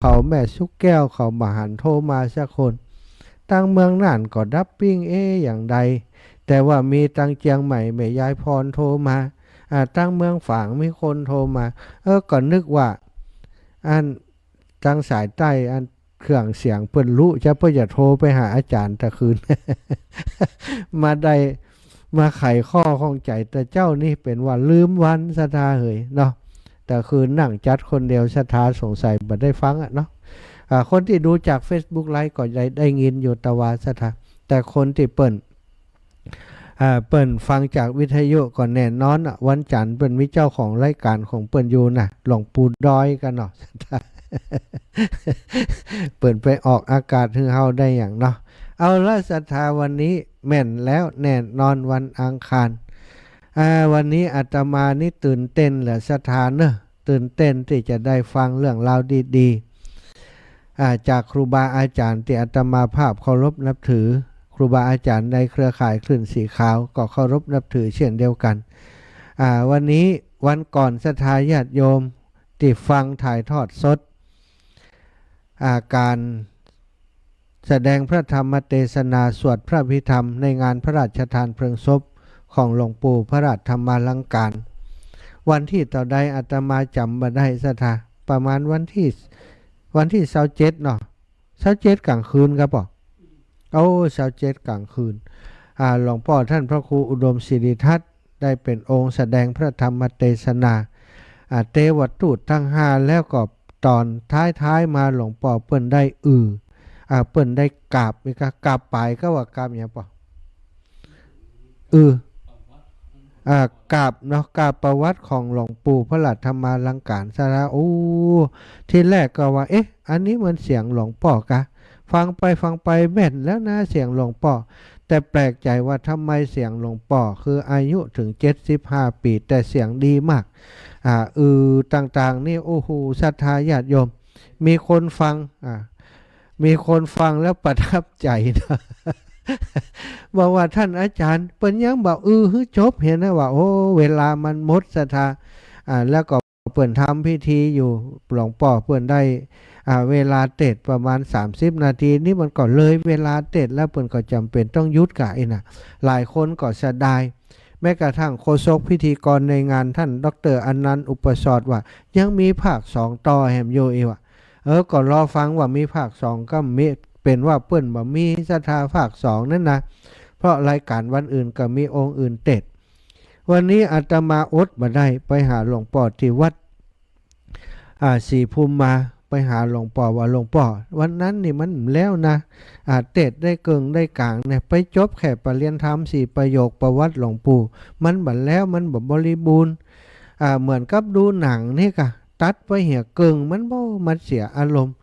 เขาแม่สุกแก้วเขามาหันโทรมาสักคนตั้งเมืองน่านก็ดับปิ้งอย่างใดแต่ว่ามีตังเจียงใหม่แม่ยายพรโทรมาตั้งเมืองฝางมีคนโทรมาก็นึกว่าอันตั้งสายใต้อันเครื่องเสียงเปิ้นรู้จะเพื่อจะโทรไปหาอาจารย์ตะคืน มาได้มาไขข้อข้องใจแต่เจ้านี่เป็นว่าลืมวันสทาเหยเนาะแต่คืนนั่งจัดคนเดียวสทาสงสัยบ่ได้ฟังเนาะคนที่ดูจาก Facebook ไลฟ์ก็ได้ยินอยู่ตะวาสทาแต่คนที่เปิ้นฟังจากวิทยุก่อนแน่นอนวันจันทร์เปิ้นมีเจ้าของรายการของเปิ้นอยู่น่ะหลวงปู่ดอยกันเนาะ เปิ้นไปออกอากาศให้เฮาได้อย่างเนาะเอาละศรัทธาวันนี้แม่นแล้วแน่นอนวันอังคารวันนี้อาตมานี่ตื่นเต้นเหลือศรัทธาเนอะตื่นเต้นที่จะได้ฟังเรื่องราวดีๆจากครูบาอาจารย์ที่อาตมาภาพเคารพนับถือครูบาอาจารย์ในเครือข่ายคลื่นสีขาวก็เคารพนับถือเช่นเดียวกันวันนี้วันก่อนศรัทธาญาติโยมที่ฟังถ่ายทอดสดการแสดงพระธรรมเทศนาสวดพระพิธรรมในงานพระราชทานเพลิงศพของหลวงปู่พระราชธรรมาลังการวันที่ต่อใดอาตมาจำมาได้ศรัทธาประมาณวันที่27เนาะ27กลางคืนครับ27กลางคืนหลวงพ่อท่านพระครูอุดมศิริทัตน์ได้เป็นองค์แสดงพระธรรมเทศนาเทวทูตทั้ง5แล้วก็ตอนท้ายมาหลวงพ่อเปิ้นได้เปิ้นได้กราบมีกราบไปก็ว่ากราบอย่างป่ะกราบเนาะกราบประวัติของหลวงปู่พระราชธรรมาลังการซะแล้วที่แรกก็ว่าอันนี้มันเสียงหลวงพ่อกะฟังไปแม่นแล้วนะเสียงหลวงพ่อแต่แปลกใจว่าทำไมเสียงหลวงพ่อคืออายุถึง75ปีแต่เสียงดีมากต่างๆนี่โอ้โหศรัทธาญาติโยมมีคนฟังแล้วประทับใจนะบอกว่าท่านอาจารย์เปิ้นยังบอกฮึจบเห็นนะว่าเวลามันหมดศรัทธาแล้วก็เปิ้นทำพิธีอยู่หลวงพ่อเปิ้นได้เวลาเต็ดประมาณ30นาทีนี่มันก็เลยเวลาเต็ดแล้วเปิ้นก็จำเป็นต้องยุดกะนะหลายคนก็เสียดายแม้กระทั่งโฆษกพิธีกรในงานท่านดร.อนันต์อุปสรว่ายังมีภาค2ต่อแหมโยอีว่ะก็รอฟังว่ามีภาค2ก็มีเป็นว่าเปิ้นบ่มีศรัทธาภาค2นั่นนะเพราะรายการวันอื่นก็มีองค์อื่นเต็ดวันนี้อาตมาอดมาได้ไปหาหลวงพ่อที่วัดศรีภูมิมาไปหาหลวงพ่อว่าหลวงพ่อวันนั้นนี่มันแล้วนะเต็ดได้เกิงได้กลางเนี่ยไปจบแค่ปรริญญาธรรม4ประโยคประวัติหลวงปู่มันบัดแล้วมันบ่บริบูรณ์เหมือนกับดูหนังนี่กะตัดไปเหี่ยเกิงมันเสียอารมณ์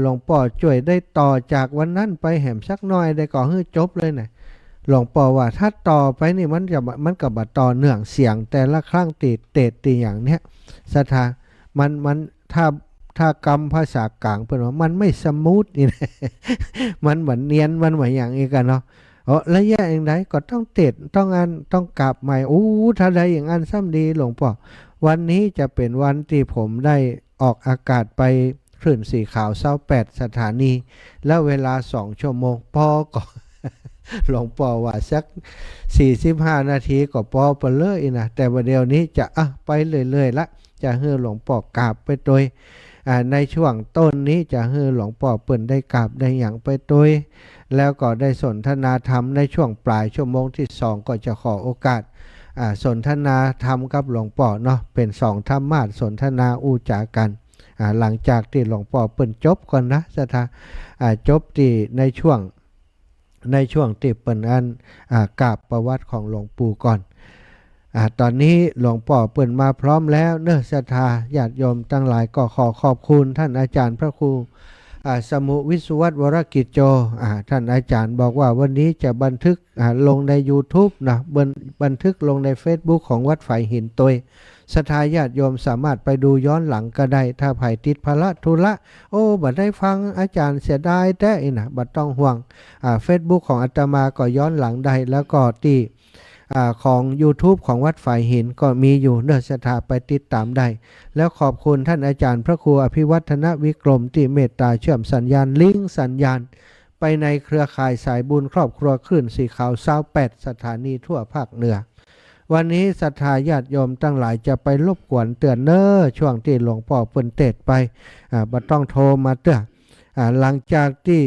หลวงพ่อช่วยได้ต่อจากวันนั้นไปแหมสักหน่อยได้ก่อให้จบเลยนะหลวงพ่อว่าถ้าต่อไปนี่มันกับบัดต่อเนื่องเสียงแต่ละครั้งตีอย่างเนี้ยศรัทธามันถ้ากรรมภาษากลางเพิ่นว่ามันไม่สมูทนี่นะ มันเหมือนเนียนมันเหมือนอย่างนี้กันเนาะระยะอย่างไรก็ต้องต้องกลับใหม่ถ้าได้อย่างอันซ้ำดีหลวงพ่อวันนี้จะเป็นวันที่ผมได้ออกอากาศไปคลื่นสีขาว28สถานีแล้วเวลา2ชั่วโมงพอก็ หลวงพ่อว่าสัก45นาทีก็พอไปเลยนะแต่วันเดียวนี้จะไปเรื่อยๆละจะให้หลวงพ่อกราบไปโดยในช่วงต้นนี้จะให้หลวงพ่อเปิ่นได้กราบได้อย่างไปโดยแล้วก็ได้สนทนาธรรมในช่วงปลายชั่วโมงที่2ก็จะขอโอกาสสนทนาธรรมกับหลวงพ่อเนาะเป็น2ธรรมาสสนทนาอู้จากันหลังจากที่หลวงพ่อเปิ่นจบก่อนนะสถาจบที่ในช่วงที่เปิ่นกราบประวัติของหลวงปู่ก่อนตอนนี้หลวงพ่อเปิ่นมาพร้อมแล้วเนอะศรัทธาญาติโยมทั้งหลายก็ขอขอบคุณท่านอาจารย์พระครูสมุวิสุวัตวรกิจโจท่านอาจารย์บอกว่าวันนี้จะบันทึกลงใน YouTube นะบันทึกลงใน Facebook ของวัดฝ่ายหินตยศรัทธาญาติโยมสามารถไปดูย้อนหลังก็ได้ถ้าไผ่ติดภาระธุระบัดได้ฟังอาจารย์เสียดายแต่นะบัดต้องห่วงFacebook ของอาตมาก็ย้อนหลังได้แล้วก็ที่ ของ YouTube ของวัดฝ่ายหินก็มีอยู่เนื้อสถาไปติดตามได้แล้วขอบคุณท่านอาจารย์พระครูอภิวัฒนวิกรมที่เมตตาเชื่อมสัญญาณลิงก์สัญญาณไปในเครือข่ายสายบุญครอบครัวคลื่นสีขาว28สถานีทั่วภาคเหนือวันนี้ศรัทธาญาติโยมตั้งหลายจะไปรบกวนเตือนเน้อช่วงที่หลวงพ่อเปิ้นเทศไปบ่ต้องโทรมาเตือนหลังจากที่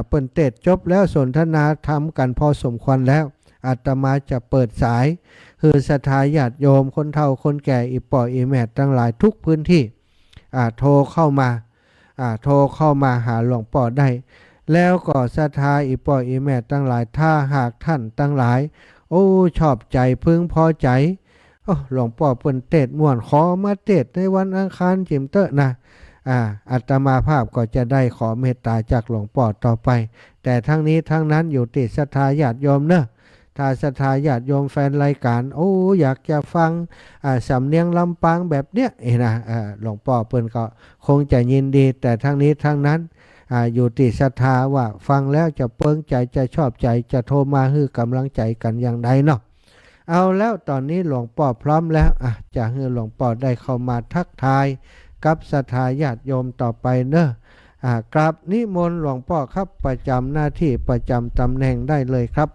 เปิ้นเทศจบแล้วสนทนาธรรมกันพอสมควรแล้วอาตมาจะเปิดสายคือศรัทธาญาติโยมคนเฒ่าคนแก่อีป่ออีแม่ทั้งหลายทุกพื้นที่โทรเข้ามาหาหลวงพ่อได้แล้วก็ศรัทธาอีป่ออีแม่ทั้งหลายถ้าหากท่านทั้งหลายโอ้ชอบใจพึงพอใจหลวงพ่อเปิ้นเทศม่วนขอมาเทศในวันอังคารจิมเตอะนะอาตมาภาพก็จะได้ขอเมตตาจากหลวงพ่อต่อไปแต่ทั้งนี้ทั้งนั้นอยู่ที่ศรัทธาญาติโยมเนอะถ้าศรัทธาญาติโยมแฟนรายการอยากจะฟังสำเนียงลำปางแบบเนี้ยนะหลวงพ่อเปิ้นก็คงจะยินดีแต่ทั้งนี้ทั้งนั้นอยู่ที่ศรัทธาว่าฟังแล้วจะเปิ้งใจจะชอบใจจะโทรมาให้กำลังใจกันอย่างใดเนาะเอาแล้วตอนนี้หลวงพ่อพร้อมแล้วจะให้หลวงพ่อได้เข้ามาทักทายกับศรัทธาญาติโยมต่อไปเนอะกราบนิมนต์หลวงพ่อครับประจำหน้าที่ประจำตำแหน่งได้เลยครับ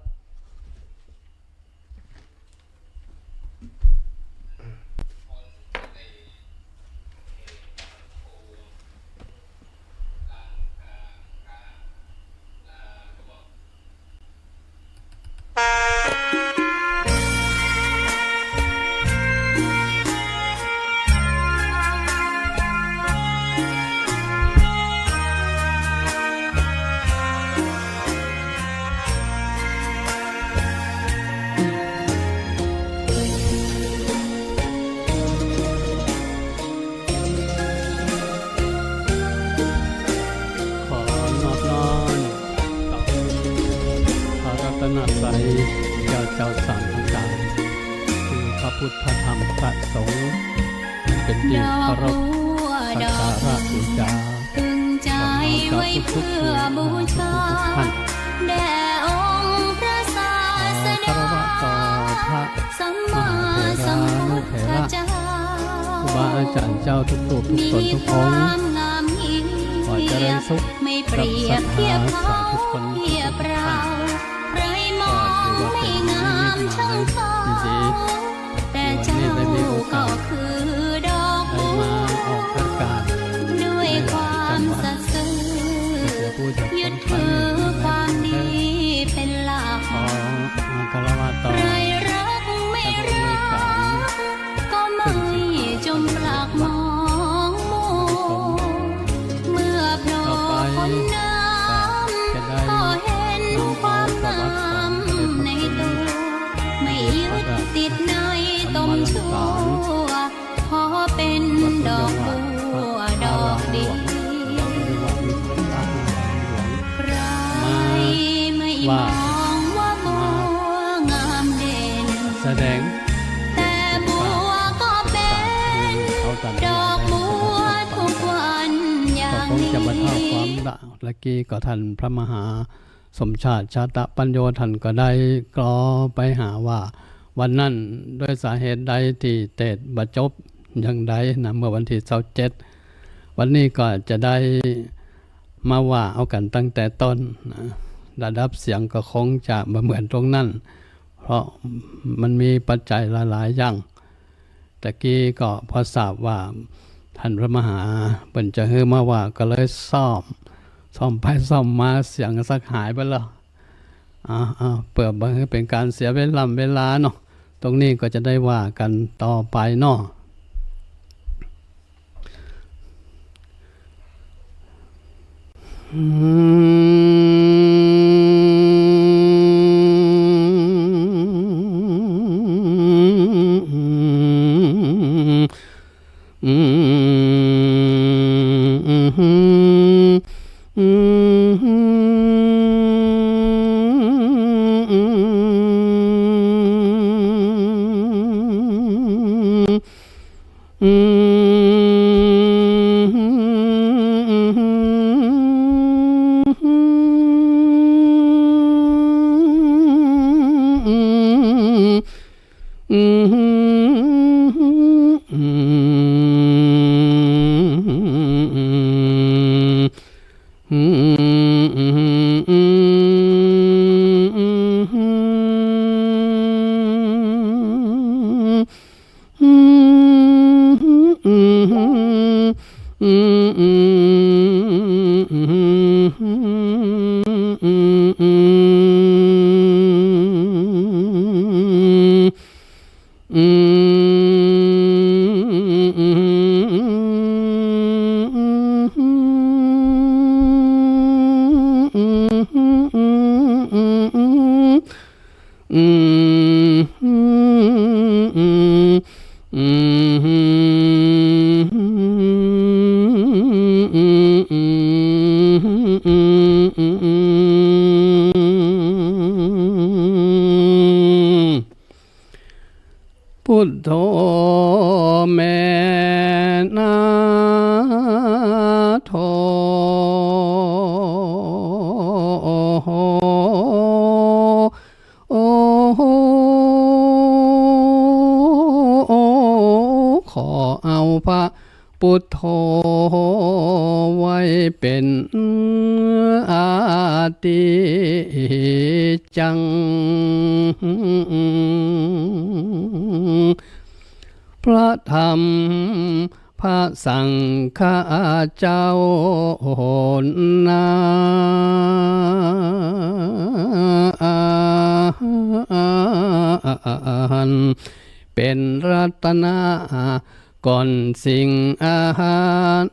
เจ้าสามทั้งหลายคือพระพุทธพระธรรมพระสงฆ์เป็นที่เคารพสักการะบูชาพึงใจไว้เพื่อบูชาแด่องค์พระศาสดาสัมมาสัมพุทธเจ้าครูบาอาจารย์เจ้าทุกรูปทุกตนทุกองค์ขอเจริญสุขไม่เปรียบเทียบเขาเทียบเราไรมองไม่งามช่างเขาแต่เจ้าก็คือดอกบัวด้วยความสัตย์ซื่อยึดถือความดีเป็นหลักใครรักไม่รักก็ไม่จมปลักมองมัวเมื่อโผล่พ้นน้ำก็เห็นความงามในตัวไม่ยึดติดในตมชั่วขอเป็นดอกบัวดอกดีใครไม่มองว่าบัวงามเด่นแสดงแต่บัวก็เป็นดอกบัวทุกวันอย่างนี้จะบรรเทาความละเมื่อกี้ก็ท่านพระมหาสมชาติชาตปัญโยท่านก็ได้กรอไปหาว่าวันนั้นด้วยสาเหตุใดที่เทศน์บ่จบอย่างใดนะเมื่อวันที่27วันนี้ก็จะได้มาว่าเอากันตั้งแต่ต้นนะระดับเสียงก็คงจะบ่เหมือนตรงนั้นเพราะมันมีปัจจัยหลายๆอย่างตะกี้ก็พอทราบว่าท่านพระมหาเพิ่นจะเฮือมาว่าก็เลยซ่อมไปซ่อมมาเสียงสักหายไปแล้วเปิดบ่ให้เป็นการเสียเวลาเนาะตรงนี้ก็จะได้ว่ากันต่อไปเนาะ พุทโธแม่นาโธโอ้ขอเอาพระพุทโธไว้เป็นอาติจังพระธรรมพระสังฆเจ้านาเป็นรัตนะก่อนสิ่งอาหาร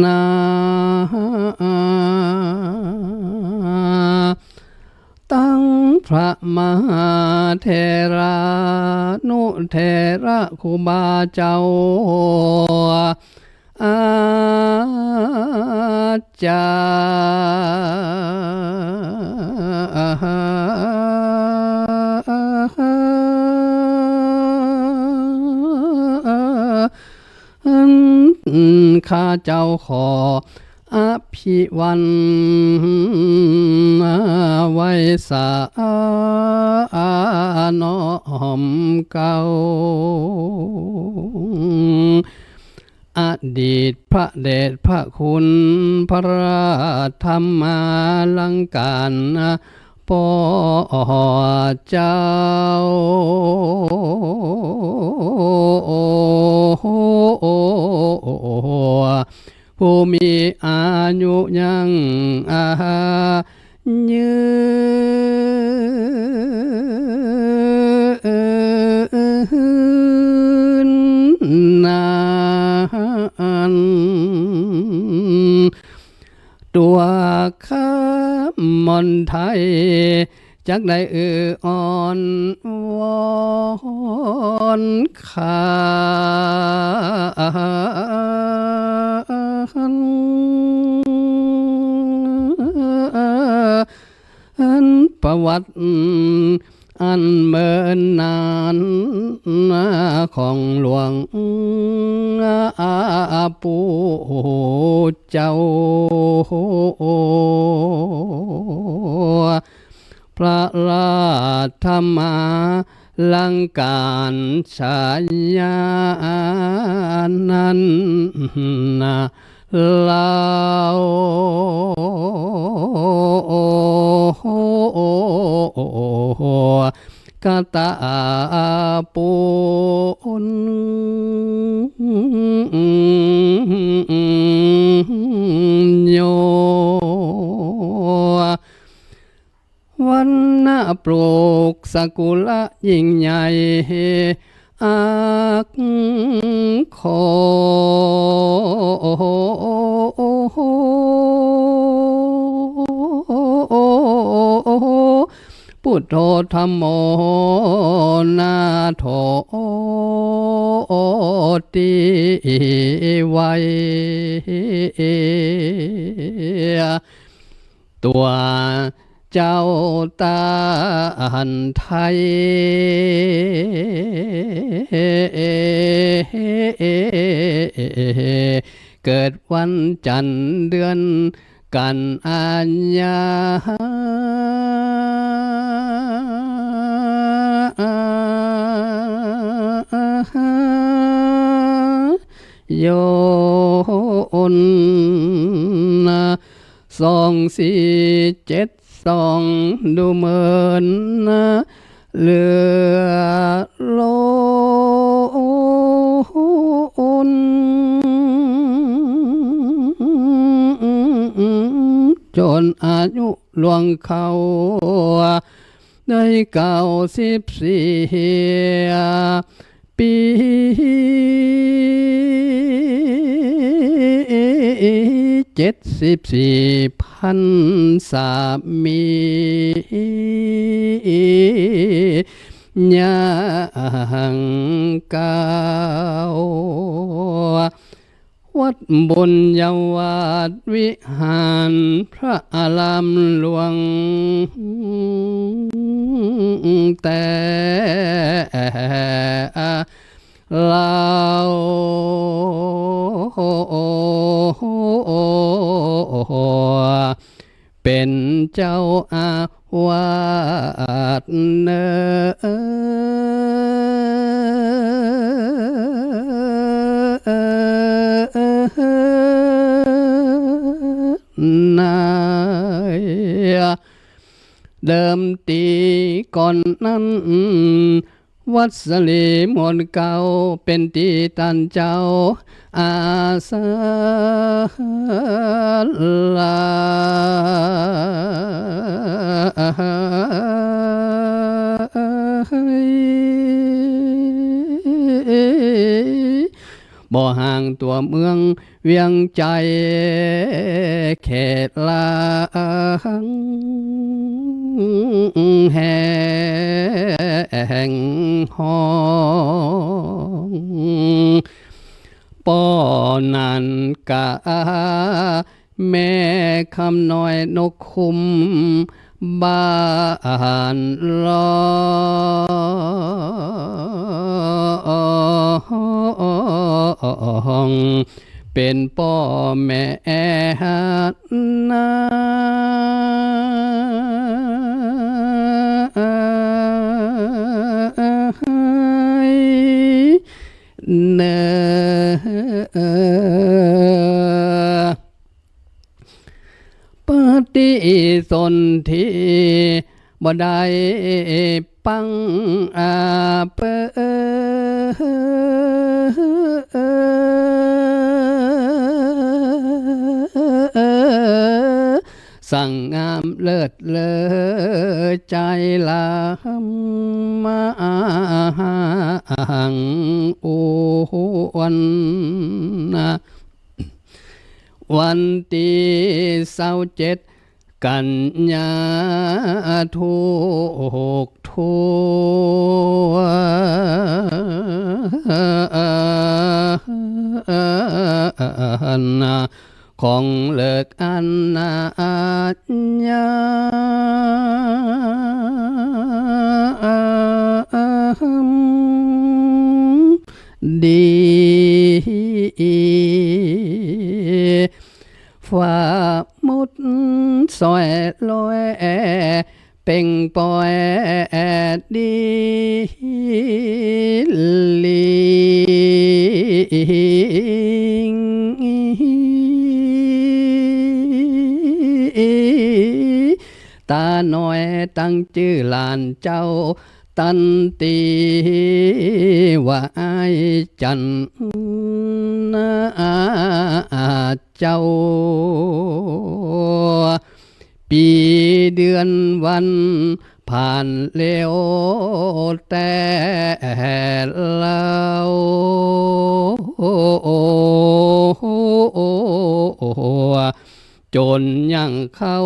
นาตั้งพระมหาเถรานุเถระครูบาเจ้าอาจารย์ข้าเจ้าขออภิวันไว้สานอมเก่าอดีตพระเดชพระคุณพระธรรมาลังการปอเจ้าผู้มีอายุยังยืนนานตัวข้ามนไทยจักได้อ่อนวอนขาประวัติอันเมินนานของหลวงปู่เจ้าพระราธรรมาลังการฉายานั้นเล่ากตาปุนโยวันนาปลูกสกุละยิ่งใหญ่อักขพุทโธธัมโมนาโถติไวตัวเจ้าตาหันไทยเกิดวันจันทร์เดือนกันอัญญา โยน2472ดูเหมือนเหลือล้นจนอายุล่วงเขาได้94 ปี74 พรรษามียังเก่าวัดบุญยาวาสวิหารพระอารามหลวงแต่เราเป็นเจ้าอาวาสเนนายเดิมตีก่อนนั้นวัดสลีมนเก่าเป็นที่ตันเจ้าอาสาลาบ่ห่างตัวเมืองเวียงใจเขตลางแห่งห้องป้อนันกะแม่คำน้อยนกคุมบ้านลองเป็นพ่อแม่นาเนปฏิสนธิบ่ได้ปังเปสั่งงามเลิศเลอใจลำมาหังโอวันวันที่27 กันยาทุกของเลิกอันนาญาดีฝ่ามุดซอยลอยเป่งปอยดีลิงตาหน่อยตั้งชื่อหลานเจ้าตันตีว่าไอ้จันนาเจ้าปีเดือนวันผ่านเร็วแต่เราจนยังเข้า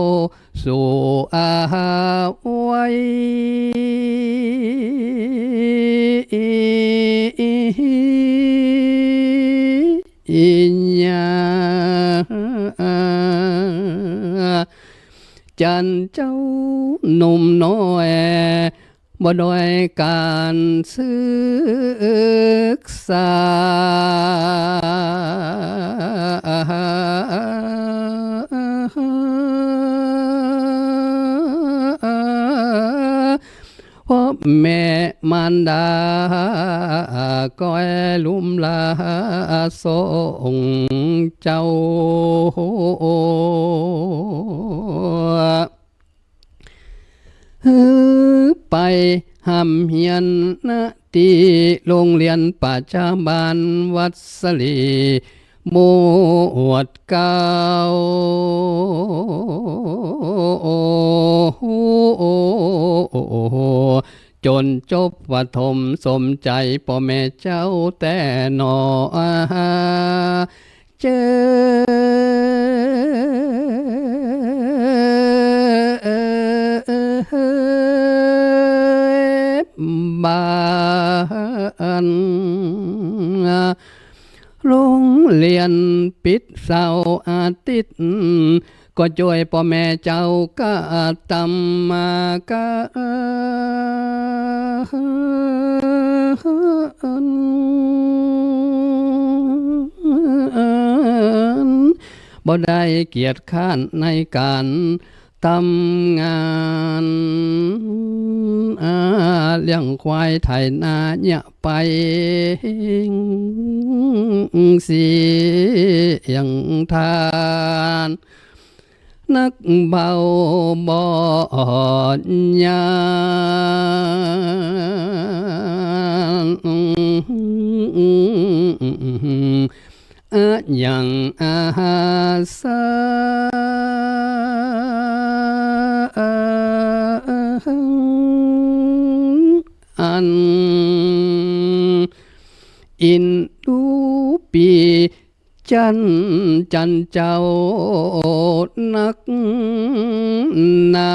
สู่อาวัยจันเจ้าหนุ่มน้อยบ่ด้อยการศึกษาเพราะ แม่มารดาก้อยลุมลาส่งเจ้าไปหำเฮียนนาตีโรงเรียนประจำบ้านวัดสลีหมวดเก้าจนจบประถมสมใจพ่อแม่เจ้าแต่หนอเจอบานโรงเรียนปิดเสาร์อาทิตย์ก็ช่วยพ่อแม่เจ้าก็ตำมากบ่ได้เกียรติข้านในการทำงานเลี้ยงควายไถนาเนี่ยไปเสียงทานนักเบาบ่ยานอย่างสาอันอินดูปีจันเจ้านักนา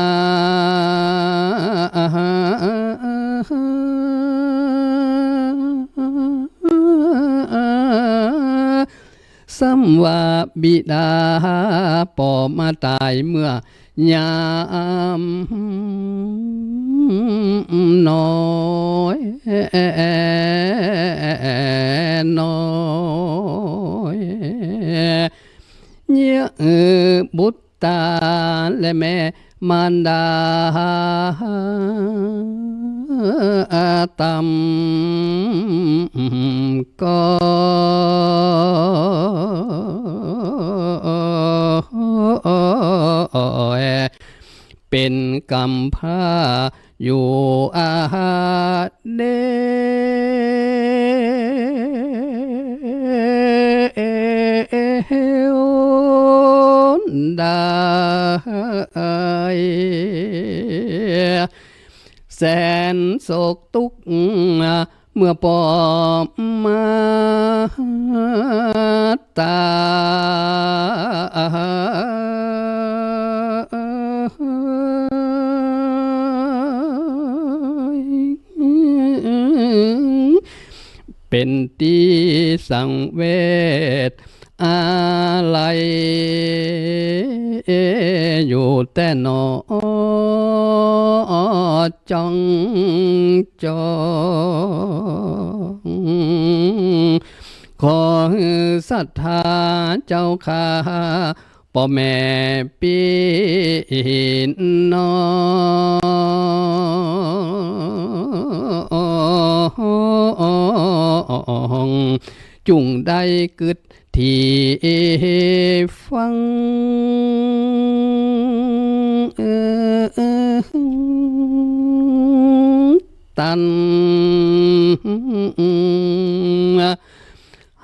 สัมว่าบิดาปอมาตายเมื่อยามน้อยเนี่ยบุตรตาและแม่มารดาตำก็เป็นกำพร้าอยู่เดได้แสนโศกทุกข์เมื่อปอมาตาเป็นที่สังเวชอะไรอยู่แต่นอจ้องจองขอศรัทธาเจ้าข้าพ่อแม่พี่น้องจุงได้กึดที่ฟังตัน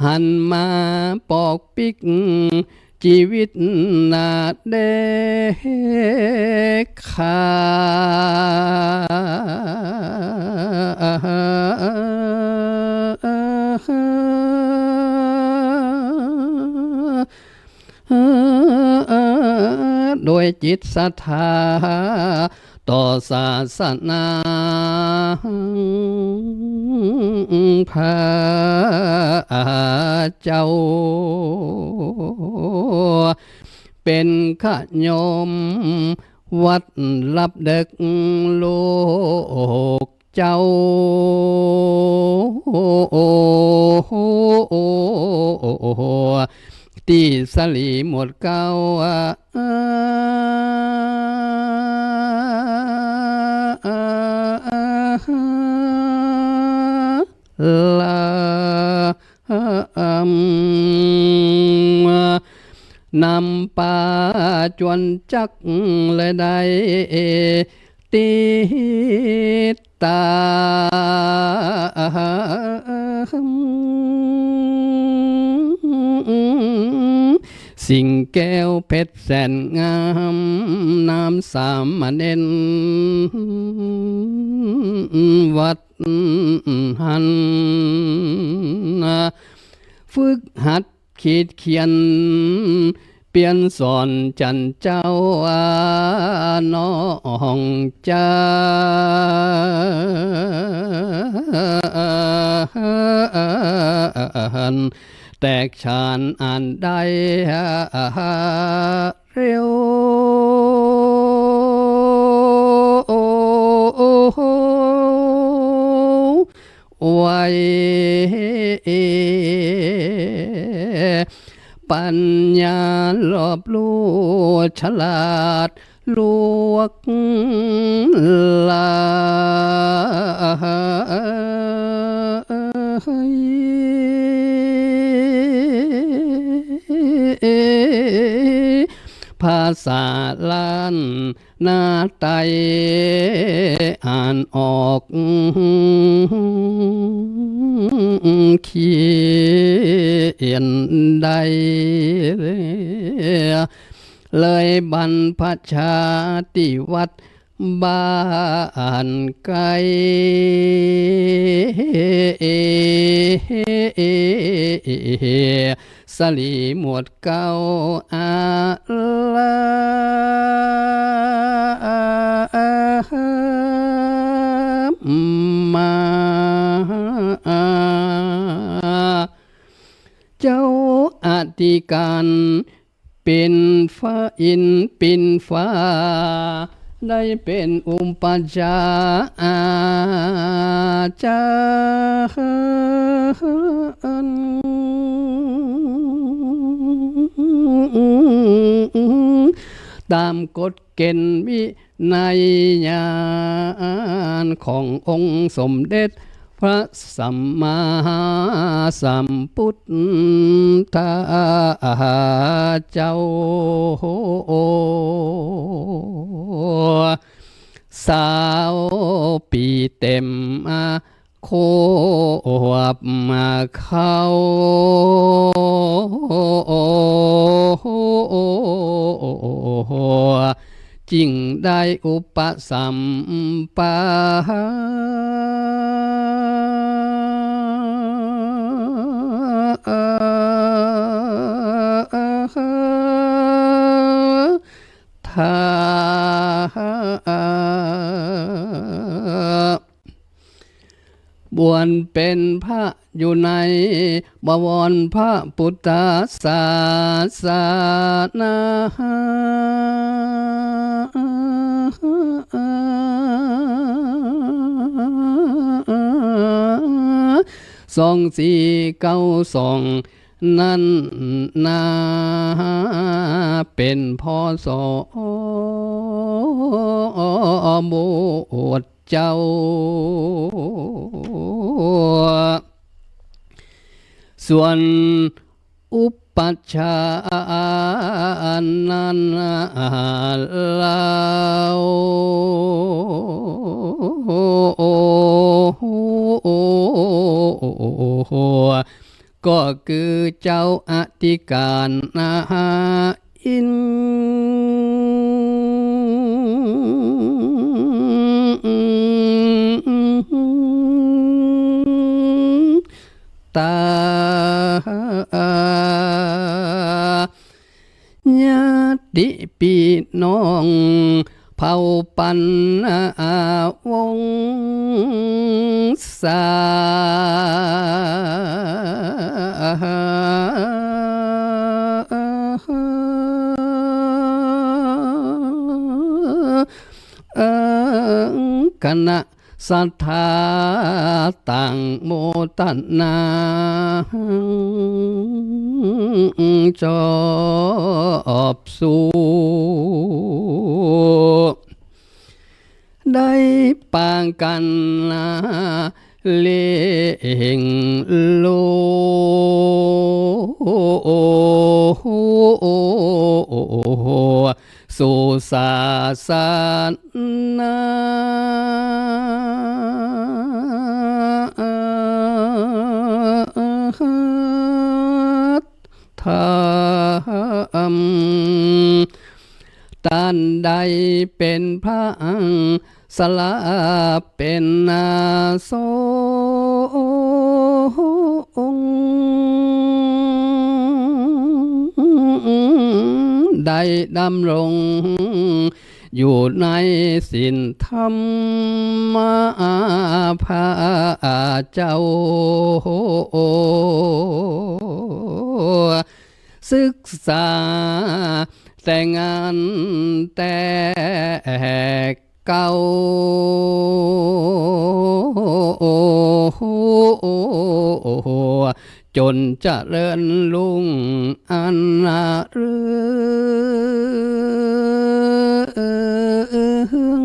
หันมาปอกปิกชีวิตนาเด็กขาโดยจิตศรัทธาต่อศาสนาพระเจ้าเป็นขโยมวัดลับเด็กโลกเจ้าที่สลีหมดเก้า ลานำป่าจวนจักและได้ติดตามสิ่งแก้วเพชรแสนงามน้ำสามเณรวัดหันฝึกหัดขีดเขียนเปลี่ยนสอนจันเจ้าน้องจ้าแตกฉานอ่านได้เร็วไว้ปัญญารอบรู้ฉลาดลวกลายภาษาล้านหน้าไตอ่านออกเขียนได้เลยบรรพชาติวัดบ้านไกลสลีหมวดเก้าอาลามาเจ้าอธิการเป็นฟ้าอินปินฟ้าได้เป็นอุปชาอาจารย์ตามกฎเกณฑ์วินัยญาณขององค์สมเด็จพระสัมมาสัมพุทธเจ้าสาวปีเต็มโคบมาเข้าจึงได้อุปสัมปาทาบวชเป็นพระอยู่ในบวรพระพุทธศาสนา2492นั้นนาเป็นพศบวชเจ้าส่วนอุปัชฌาย์นั้นเล่าก็คือเจ้าอธิการอินตาญาติพี่น้องเผ่าปันวงศาคณะศรัทธาต่างโมทนาจอบสู่ได้ปางกัน เล่งโลสู่ศาสนาธรรมท่านใดเป็นพระสละเป็นนาสงฆ์ได้ดำรงอยู่ในศีลธรรมพระเจ้าศึกษาแต่งานแต่เก่าจนเจริญรุ่งอันเรือง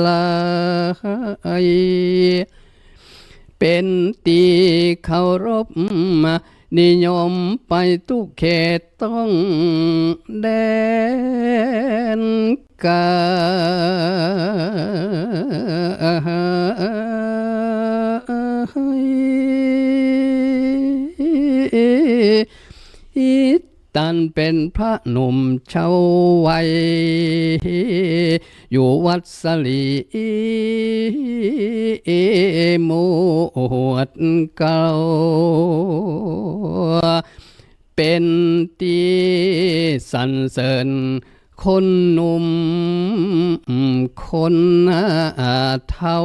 ลายเป็นตีเคารพนิยมไปทุกเขตต้องแดนไกลตันเป็นพระหนุ่มเชาวัยอยู่วัดสลีหมวดเก่าเป็นที่สรรเสริญคนหนุ่มคนเฒ่า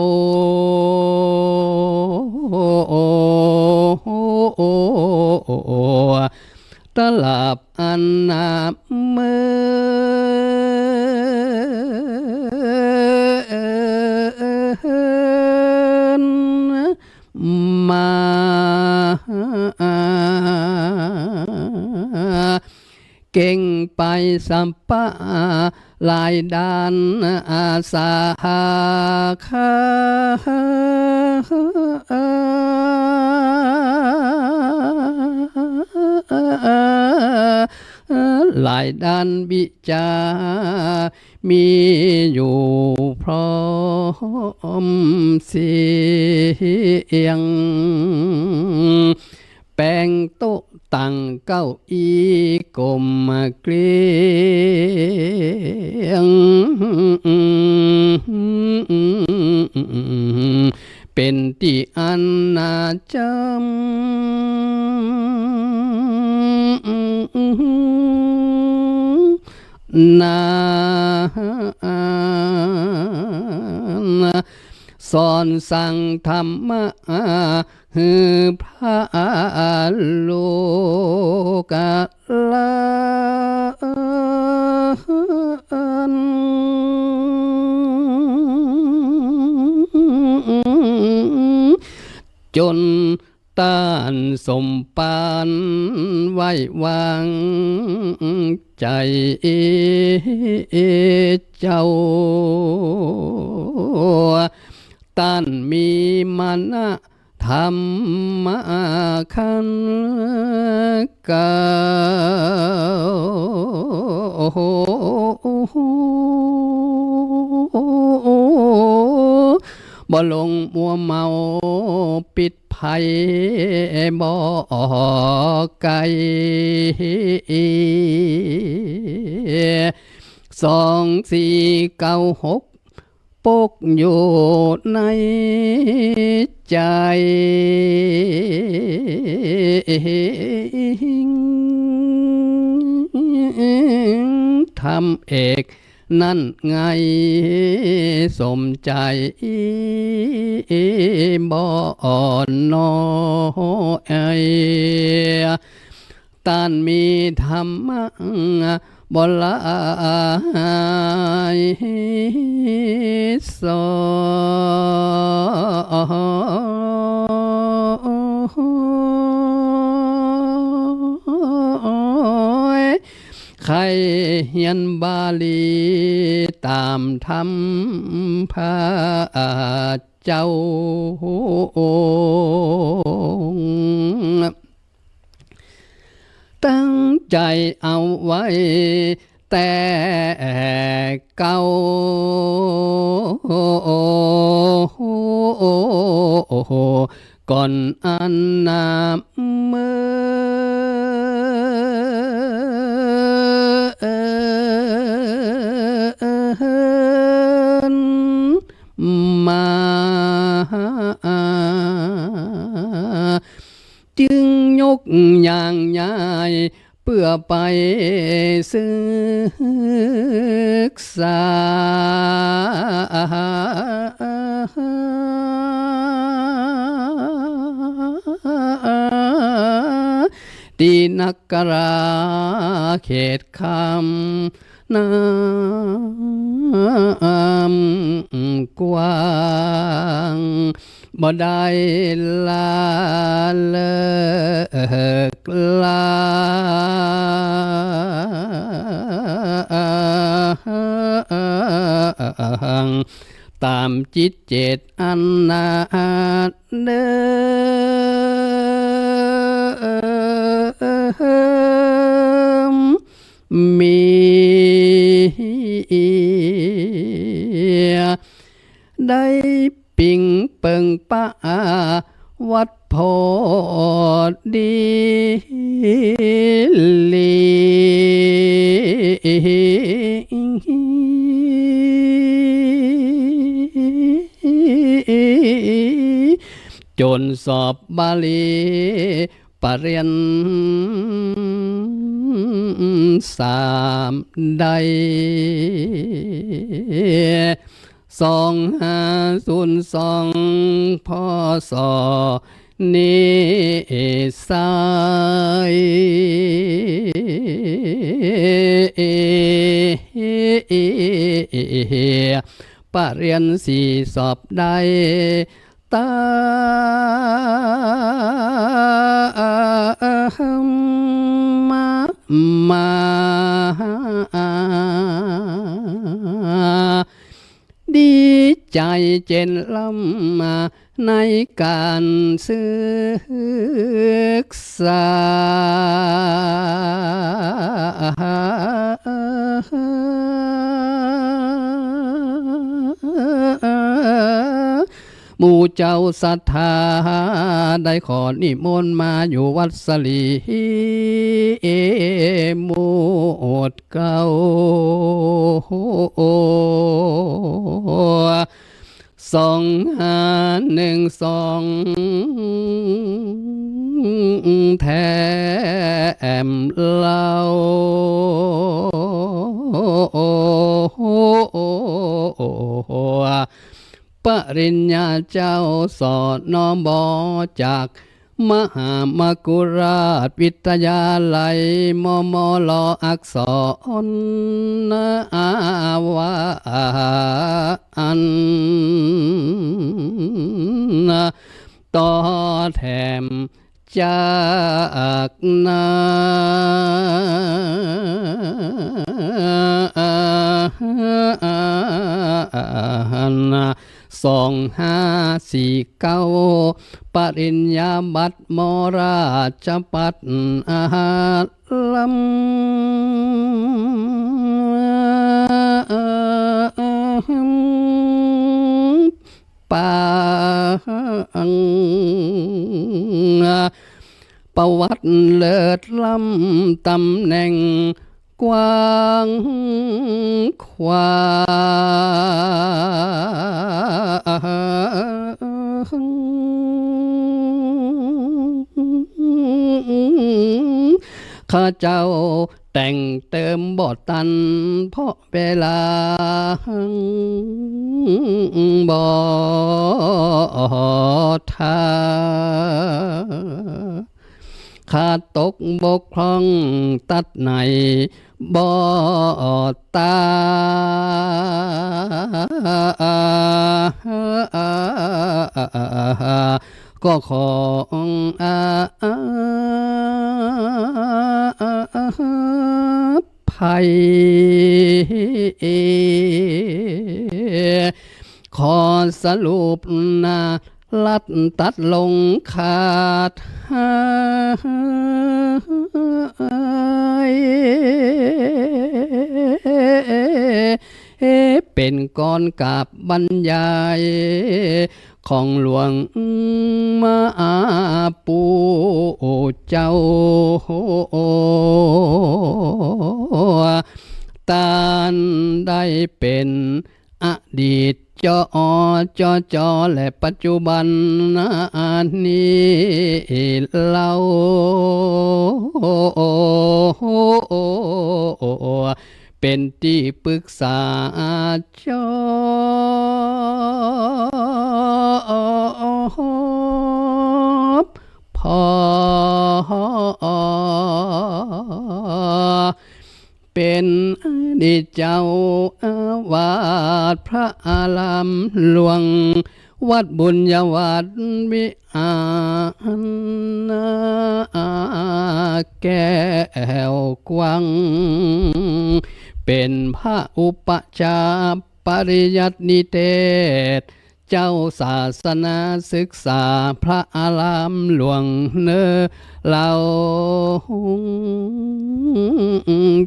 ตลับอันนาเมื่มาเก่งไปสัมปะหลายด้านอาสาคาหลายด้านวิจามีอยู่พร้อมเสียงแปลงโต๊ะตั้งเก้าอี้กลมเกลียงเป็นที่อันน่าจำนาสอนสั่งธรรมะฮือพระโลกาลานจนต้านสมปานไว้วางใจเจ้าต้านมีมานะธรรมะขันเก่าบ่ลงมัวเมาปิดภัยบ่ไกล2496ปกอยู่ในใจทำเอกนั่นไงสมใจบ่อ่อนน้อยต้านมีธรรมะบ่ลายสใครเฮียนบาลีตามธรรมพระ เจ้าตั้งใจเอาไว้แต่เก่าก่อนอันนาเมื่มาจึงยกอย่างใหญ่เพื่อไปศึกษาตีนักกราเขตคำน้ำกว้างบ่ได้ลาเลิกลางตามจิตเจตอันนาเดิมมีได้ปิงเปิงป้าวัดโพดีลีจนสอบบาลีปรริญญาสามได้2502พศนี้สายปรริญญาสี่สอบได้ตามมาดีใจเจนล้ำมาในการศึกษาหมู่เจ้าศรัทธาได้ขอนิมนต์มาอยู่วัดสลีหมู่เก่า2512แถมเล่าปริญญาเจ้าสอนน้อมบอจากมหามกุราชวิทยาลัยมมลอักษรอาวาอันต่อแถมจากนา2549ปริญญาบัตรมราชปัตรลำปางประวัติเลิศล้ำตำแหน่งกว้างขวางข้าเจ้าแต่งเติมบทตันเพราะเวลาบ่ทาขาดตกบกพร่องตัดในบ่ตาก็ขอภัยขอส รุปนาลัดตัดลงขาดหายเป็นก้อนกาบบรรยายของหลวงมาปูเจ้าตานได้เป็นอดีตจอและปัจจุบันนี้เราเป็นที่ปรึกษาจบพอเป็นอดีตเจ้าอาวาสพระอารามหลวงวัดบุญญาวัดวิหารแก้วกวังเป็นพระอุปชาปริยัตินิเทศเจ้าศาสนาศึกษาพระอารามหลวงเนอเรา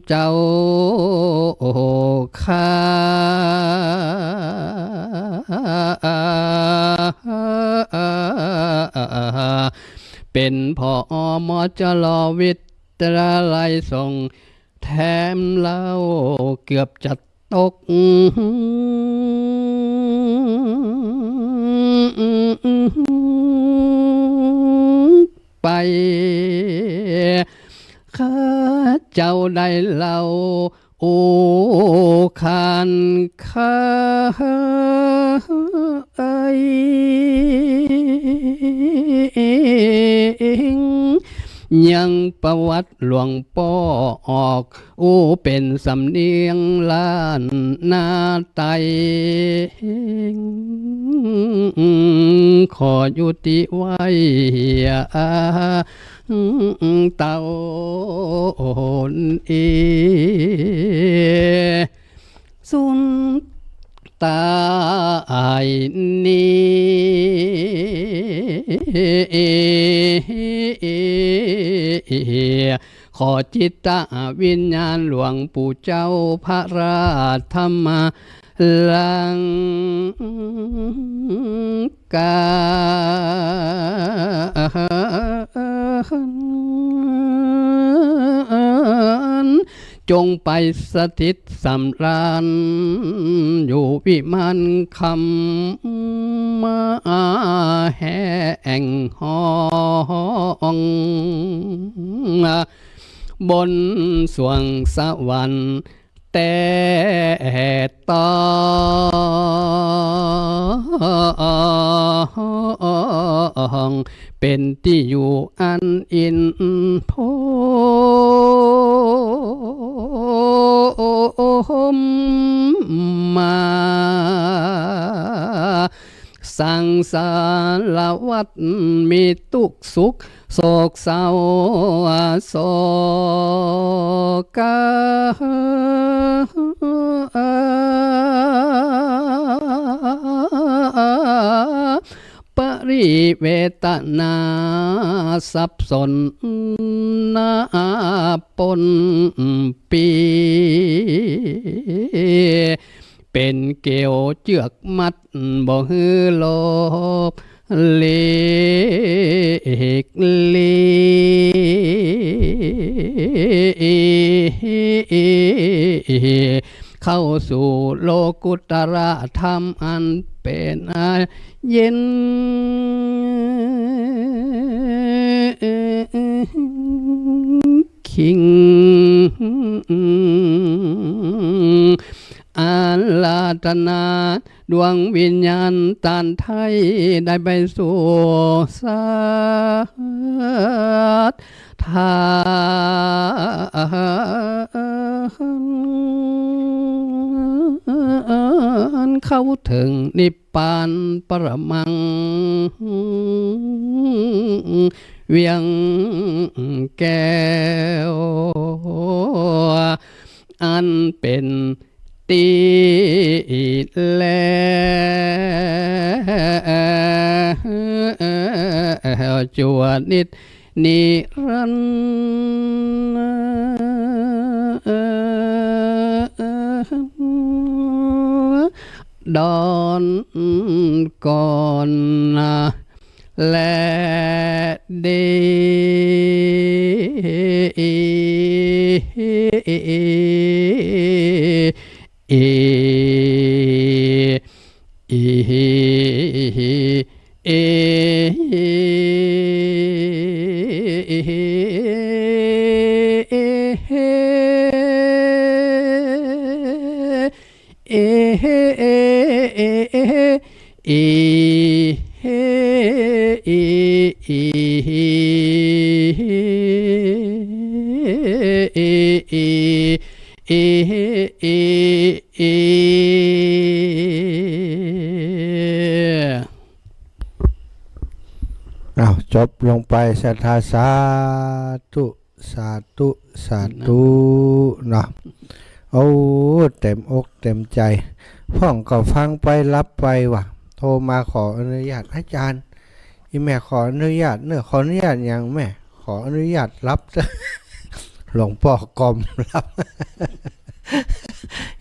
เจ้าข้าเป็นพอมจลวิทยาลัยส่งแถมเล่าเกือบจะตกไปข้าเจ้าได้เล่าโอคานข้ายังประวัติหลวงพ่อออกเป็นสำเนียงล้านนาไตขอยุติไว้เต่าสุนตายนี้ขอจิตตวิญญาณหลวงปู่เจ้าพระราชธรรมลังกาจงไปสถิตสำราญอยู่วิมานคำมาแห่งห้องบนสวงสวรรค์แต่ต้องเป็นที่อยู่อันอินพมาสังสารวัฏมีทุกข์สุขโศกเศร้าโศกปริเวทนาสับสนนาปนปีเป็นเกี่ยวเจือกมัดบ่ฮือโลบเล็กลีเข้าสู่โลกุตระธรรมอันเป็นเย็นคิงอาลาธนาดวงวิญญาณตานไทยได้ไปสู่สาธารเข้าถึงนิพพานปรมังเวียงแก้วอันเป็น ตีแลจวดนิดนิรันดอนก่อนและเดเอเออ้าวจบลงไปศรัทธาสาธุสาธุสาธุเนาะโอ้เต็มอกเต็มใจพ่องก็ฟังไปรับไปว่ะโทรมาขออนุญาตอาจารย์อีแม่ขออนุญาตขออนุญาตอย่างแม่ขออนุญาตรับ หลวงพ่อกอมรับ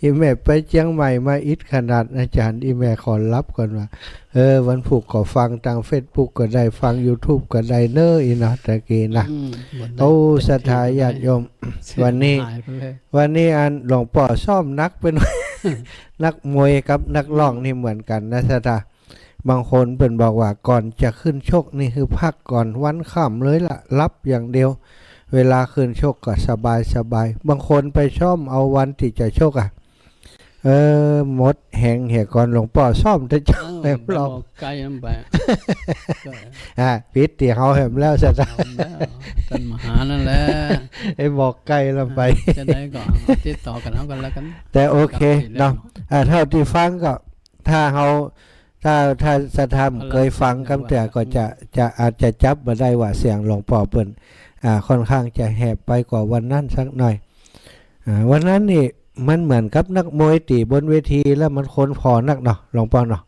อีแม่ไปเชียงใหม่มาอิดขนาดอาจารย์อีแม่ขอรับก่อนว่าวันผูกก็ฟังทางเฟซบุ๊กก็ได้ฟัง YouTube ก็ได้เนออีนะตะกี้นะโอ้ศรัทธาญาติโยม วันนี้อันหลวงพ่อซ่อมนักเป็น นักมวยกับนักร้องนี่เหมือนกันนะศรัทธาบางคนเพิ่นบอกว่าก่อนจะขึ้นชกนี่คือพักก่อนวันค่ำเลยล่ะรับอย่างเดียวเวลาขึ้นชกก็สบายบางคนไปซ่อมเอาวันที่จะชกหมดแหงเหก่อนหลวงพ่อซ่อมจะจังแหมลองไกลน้ำไป ปิดที่เขาแหมแล้วจะท่านมหานั่นแหละไอ้บอกไกลลงไปจะได้ก่อนติดต่อกันเอากันแล้วกันแต่โอเคเนาะเท่าที่ฟังก็ถ้าสถานเคยฟังคำแต่ก็จะอาจจะจับมาได้ว่าเสียงหลวงพ่อเปิ้นค่อนข้างจะแหบไปกว่าวันนั้นสักหน่อยวันนั้นนี่มันเหมือนกับนักมวยตีบนเวทีแล้วมันคนพอนักเนาะหลวงพ่อเนาะ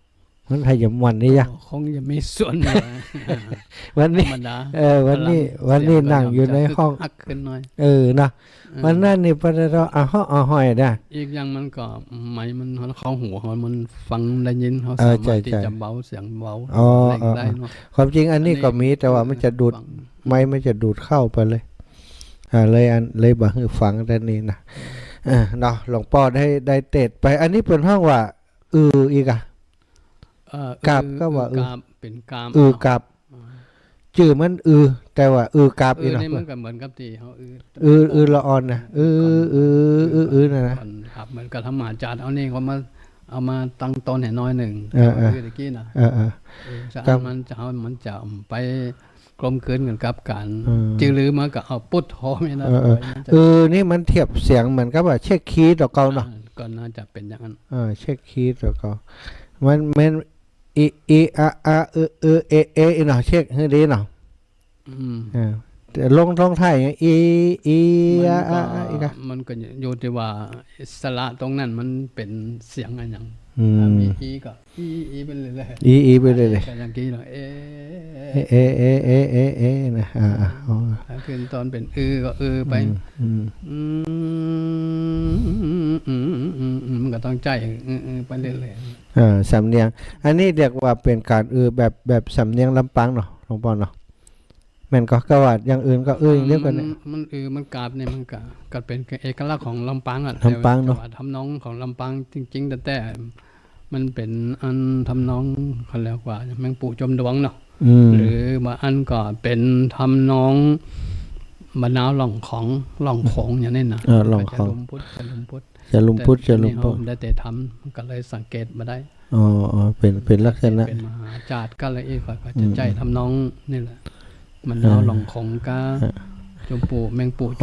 มันให้ยมวันนี้คงจะมีส่วนวันนี้วันนี้นั่งอยู่ในห้องขึ้นหน่อยนะวันนั้นนี่พอเราห้อยได้อีกอย่างมันก็ไม่มันเข้าหัวมันฟังได้ยินเขาสามารถที่จะเบาเสียงเบาได้ความจริงอันนี้ก็มีแต่ว่ามันจะดูดไม่จะดูดเข้าไปเลยเลยบอกให้ฟังแต่นี้นะเนาะหลวงพ่อได้เตะไปอันนี้เป็นห้องว่าอีกอะกาบก็ว่าเป็นกาบกาบชื่อมันแต่ว่ากาบอีกเนาะนี่มันก็เหมือนกับที่เขาละอ่อนนะนะครับเหมือนกับธรรมอาจารย์เอานี่เขาเอามาตั้งต้นให้น้อยหนึ่งตะกี้นะจะมันจะไปกลมเกินกันกับการจือลือมาก็เอาปุ๊ดโทไม่ได้นี่มันเทียบเสียงเหมือนกับว่าเช็คคีย์ต่อเก่าเนาะก็น่าจะเป็นอย่างนั้นเช็คคีย์ต่อเก่ามันอีอาเอเนาะเช็คให้ดีเนาะแต่ลงไทยมันก็อยู่ที่ว่าสระตรงนั้นมันเป็นเสียงอะไรอย่างมีก็ไปเลยไปเลยอย่างกี้เนาะนะขึ้นตอนเป็นก็ไปมันก็ต้องใจไปเรื่อยๆสำเนียงอันนี้เรียกว่าเป็นการแบบสำเนียงลำปางเนาะหลวงพ่อเนาะแม่นก็ว่าอย่างอื่นก็อย่างเดียวกันเนี่ยมันมันกราบเนี่ยมันก็เป็นเอกลักษณ์ของลำปางอ่ะลำปางเนาะทำนองของลำปางจริงๆแต่มันเป็นอันทำนองเขาเรียกว่าแมงปู่จมดวงเนาะหรือบางอันก็เป็นทำนองมะนาวหล่องของอย่างนี้นะหล่องของจะลุมพุทธได้แต่ทำก็เลยสังเกตมาได้เป็นลักษณะเป็นมหาจารย์ก็เลยก็จะใจทำนองนี่แหละมันเอาหลงของกาจมปู่แมงปู่จม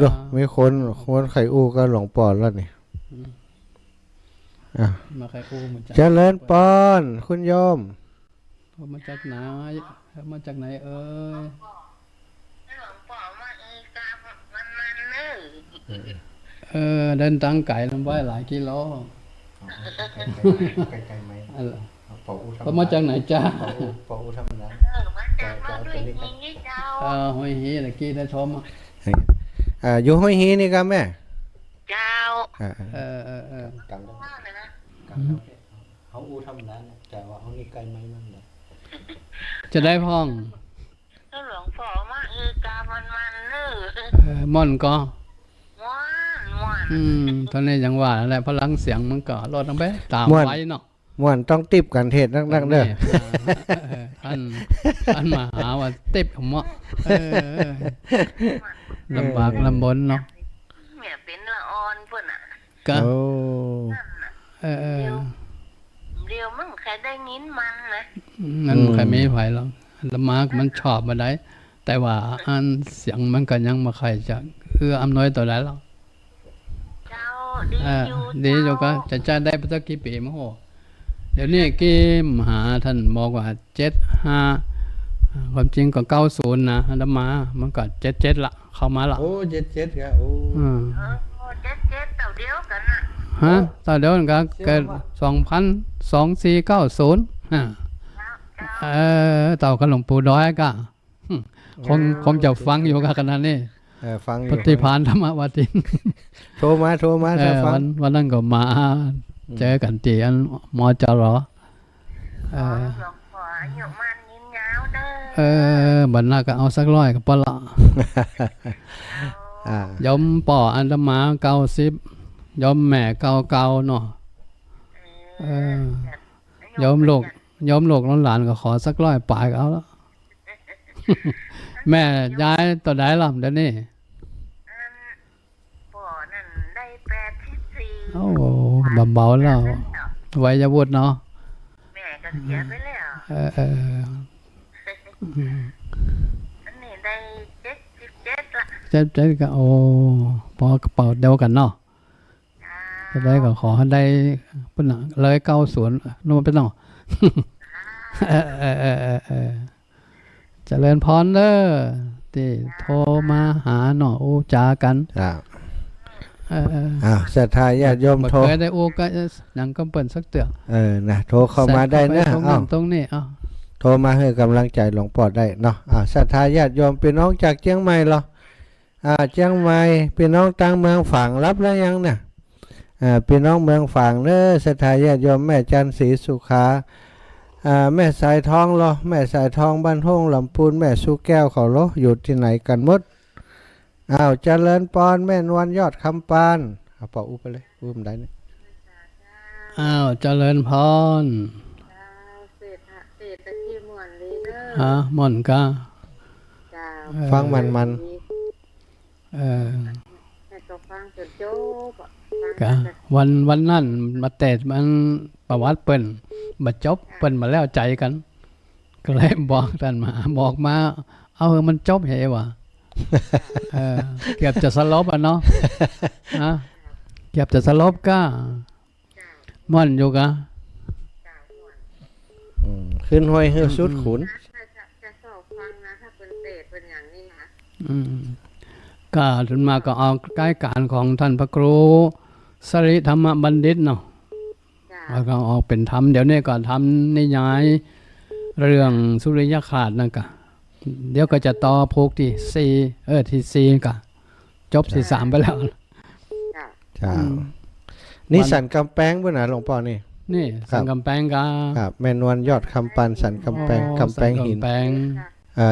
ดวงไม่คนไข่อู้ก็หลงปอนแล้วนี่มาไข่อู้มันเจริญปอนคุณโยมมาจากไหนเอ้ยหลวงพ่อมาอีกามันเนอ เดินทางไกลลำไว้หลายกิโล ไกลๆไหม อะไร ปออูธรรม ก็มาจากไหนจ้า ปออูธรรมดา มาจากมาด้วยนี้เจ้า ห้อยฮีตะกี้ได้ชมอ่ะ อยู่ห้วยฮีนี่ครับแม่ เจ้า เออ กลาง ว่าเลยนะ เขาอูธรรมดาเนี่ยแต่ว่าเขานี่ไกลไหมมั่งเนาะ จะได้พ้อง ก็หลวงพ่อมากามันเนื้อ ม่อนก็ หวาน ตอนนี้ยังว่าแหละพลังเสียงมันก็ลดลงไปตามไว้เนาะ ม่วนต้องติบกันเทศนักๆเด้อ ท่านมาหาว่าติบผมว่าลำบากลำบนเนาะ เมียเป็นละอ่อนเพิ่นอ่ะ ก็ โอ้ เดียวมึงใครได้ยินมันนะ นั่นใครไม่ไหวหรอกละมากมันชอบมาได้ แต่ว่าอันเสียงมันก็ยังมาใครจะอำนวยต่อได้หรอก เจ้าดีอยู่ ดีอยู่ก็จะได้ไปสักกี่ปีมั้งโหเดี๋ยวนี้กี่มหาท่านบอกว่า75ความจริงก็90นะอันดมามันก็77ละเข้ามาละ โอ้เจ็ดครับโอ้ เจ็ดเต่าเดียวกันอ่ะ ฮะตอนเดี๋ยวก็เกิด2490เต่ากับหลวงปู่ด้อยก็คงจะฟังอยู่กับขนาดนี้ ฟังอ ป ยู่ ฏิพานธรรมวติน โทรมาถ้าฟัง วันนั้นก็มาเจอกันที่อันมอจร หลวงพ่ออายุมันยินยาวเด้อ บัดหน้าก็เอาสัก100ก็พอละ ยมป่ออันตมา90ยมแม่เก่าๆเนาะยมลูกหลานก็ขอสัก100ปลายก็เอาแล้ว แม่ย้ายตัวใดล่ะเดี๋ยวนี้ พ่อนั่นได้84 โอ้เบาๆแล้ววัยวุฒิเนาะ แม่ก็เสียไปแล้ว อันนี้ได้77ละ เจ๊ก็โอ้พอกระเป๋าเดียวกันเนาะจะได้ก็ขอให้ได้ปุ่นน่ะเลย90นู่นเป็นเนาะ เจริญพรเด้อที่โทรมาหาเนาะอู้จากัน ศรัทธาญาติโยม บ่ โทร เคยได้โอ้ก็ยังก็เปิ้นสักเตือ นะโทรเข้ามาได้นะ ตรงนั้นตรงนี้โทรมาให้กำลังใจหลวงพ่อได้เนาะศรัทธาญาติโยมพี่น้องจากเชียงใหม่เหรอเชียงใหม่พี่น้องต่างเมืองฝั่งรับแล้วยังเนี่ยพี่น้องเมืองฝั่งเด้อศรัทธาญาติโยมแม่จันทร์ศรีสุขาแม่สายทองเหรอแม่สายทองบ้านห้องลำพูนแม่สุแก้วเขาเหรออยู่ที่ไหนกันหมดเจริญปอนแม่นวลยอดคำปานปออุ้มไปเลยอุ้มได้เนี่ย เจริญพร เศรษฐกิจม่วนดีเด้อ ม่อนก็ จ้า ฟังมัน ให้ก็ฟังจนจบ ก็วันนั้นมาเตะมันประวัติเปิ้นบัดจบเปิ้นมาแล้วใจกัน ก็เลยบอกท่านมาบอกมาเอามันจบเหวะ เกือบจะสลบเนาะเกือบจะสลบก็ม่อนอยู่กะ ขึ้นห้วยเฮือสุดขุน จะสอบฟังนะถ้าเป็นเศษเป็นอย่างนี้นะ ก็ถึงมาก็เอาใกล้การของท่านพระครูสริธรรมบัณฑิตเนาะแล้วก็ออกเป็นธรรมเดี๋ยวนี้ก็ทำนิยายเรื่องสุริยคราสนั่นกะเดี๋ยวก็จะต่อพูกที่4ที่4กะจบที่3ไปแล้ว จ้านี่สันกำแพงเพื่อนหลวงพ่อนี่ สังกำแพงกะ ครับแม่นวลยอดคำปันสันกำแพงหิน กำแพง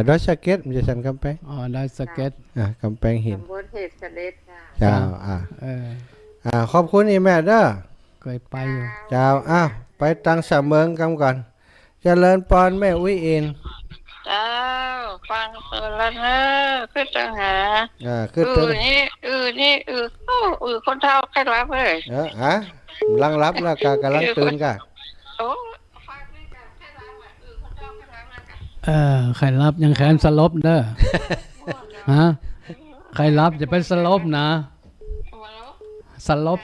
ดอยสะเก็ตมันจะสันกำแพง ได้สเก็ต กำแพงหิน ตำบลเหตุเสด็จเจ้าจ้าขอบคุณอีแม่เด้อ เคยไปอยู่ เจ้าไปตังสะเมืองกำก่อนเจริญปอนแม่อุ้ยอิน เจ้าฟังเปิดแล้วนะขึ้นจังหา คือถึง นี่คนเฒ่าใครรับเลย ลังรับแล้วกำลังตื่นกะ โอ้ฟังนี่กันใครรับคนเฒ่าใครรับนะ ใครรับยังแขนสลบเด้อ ฮะใครรับจะเป็นสลบนะสลบ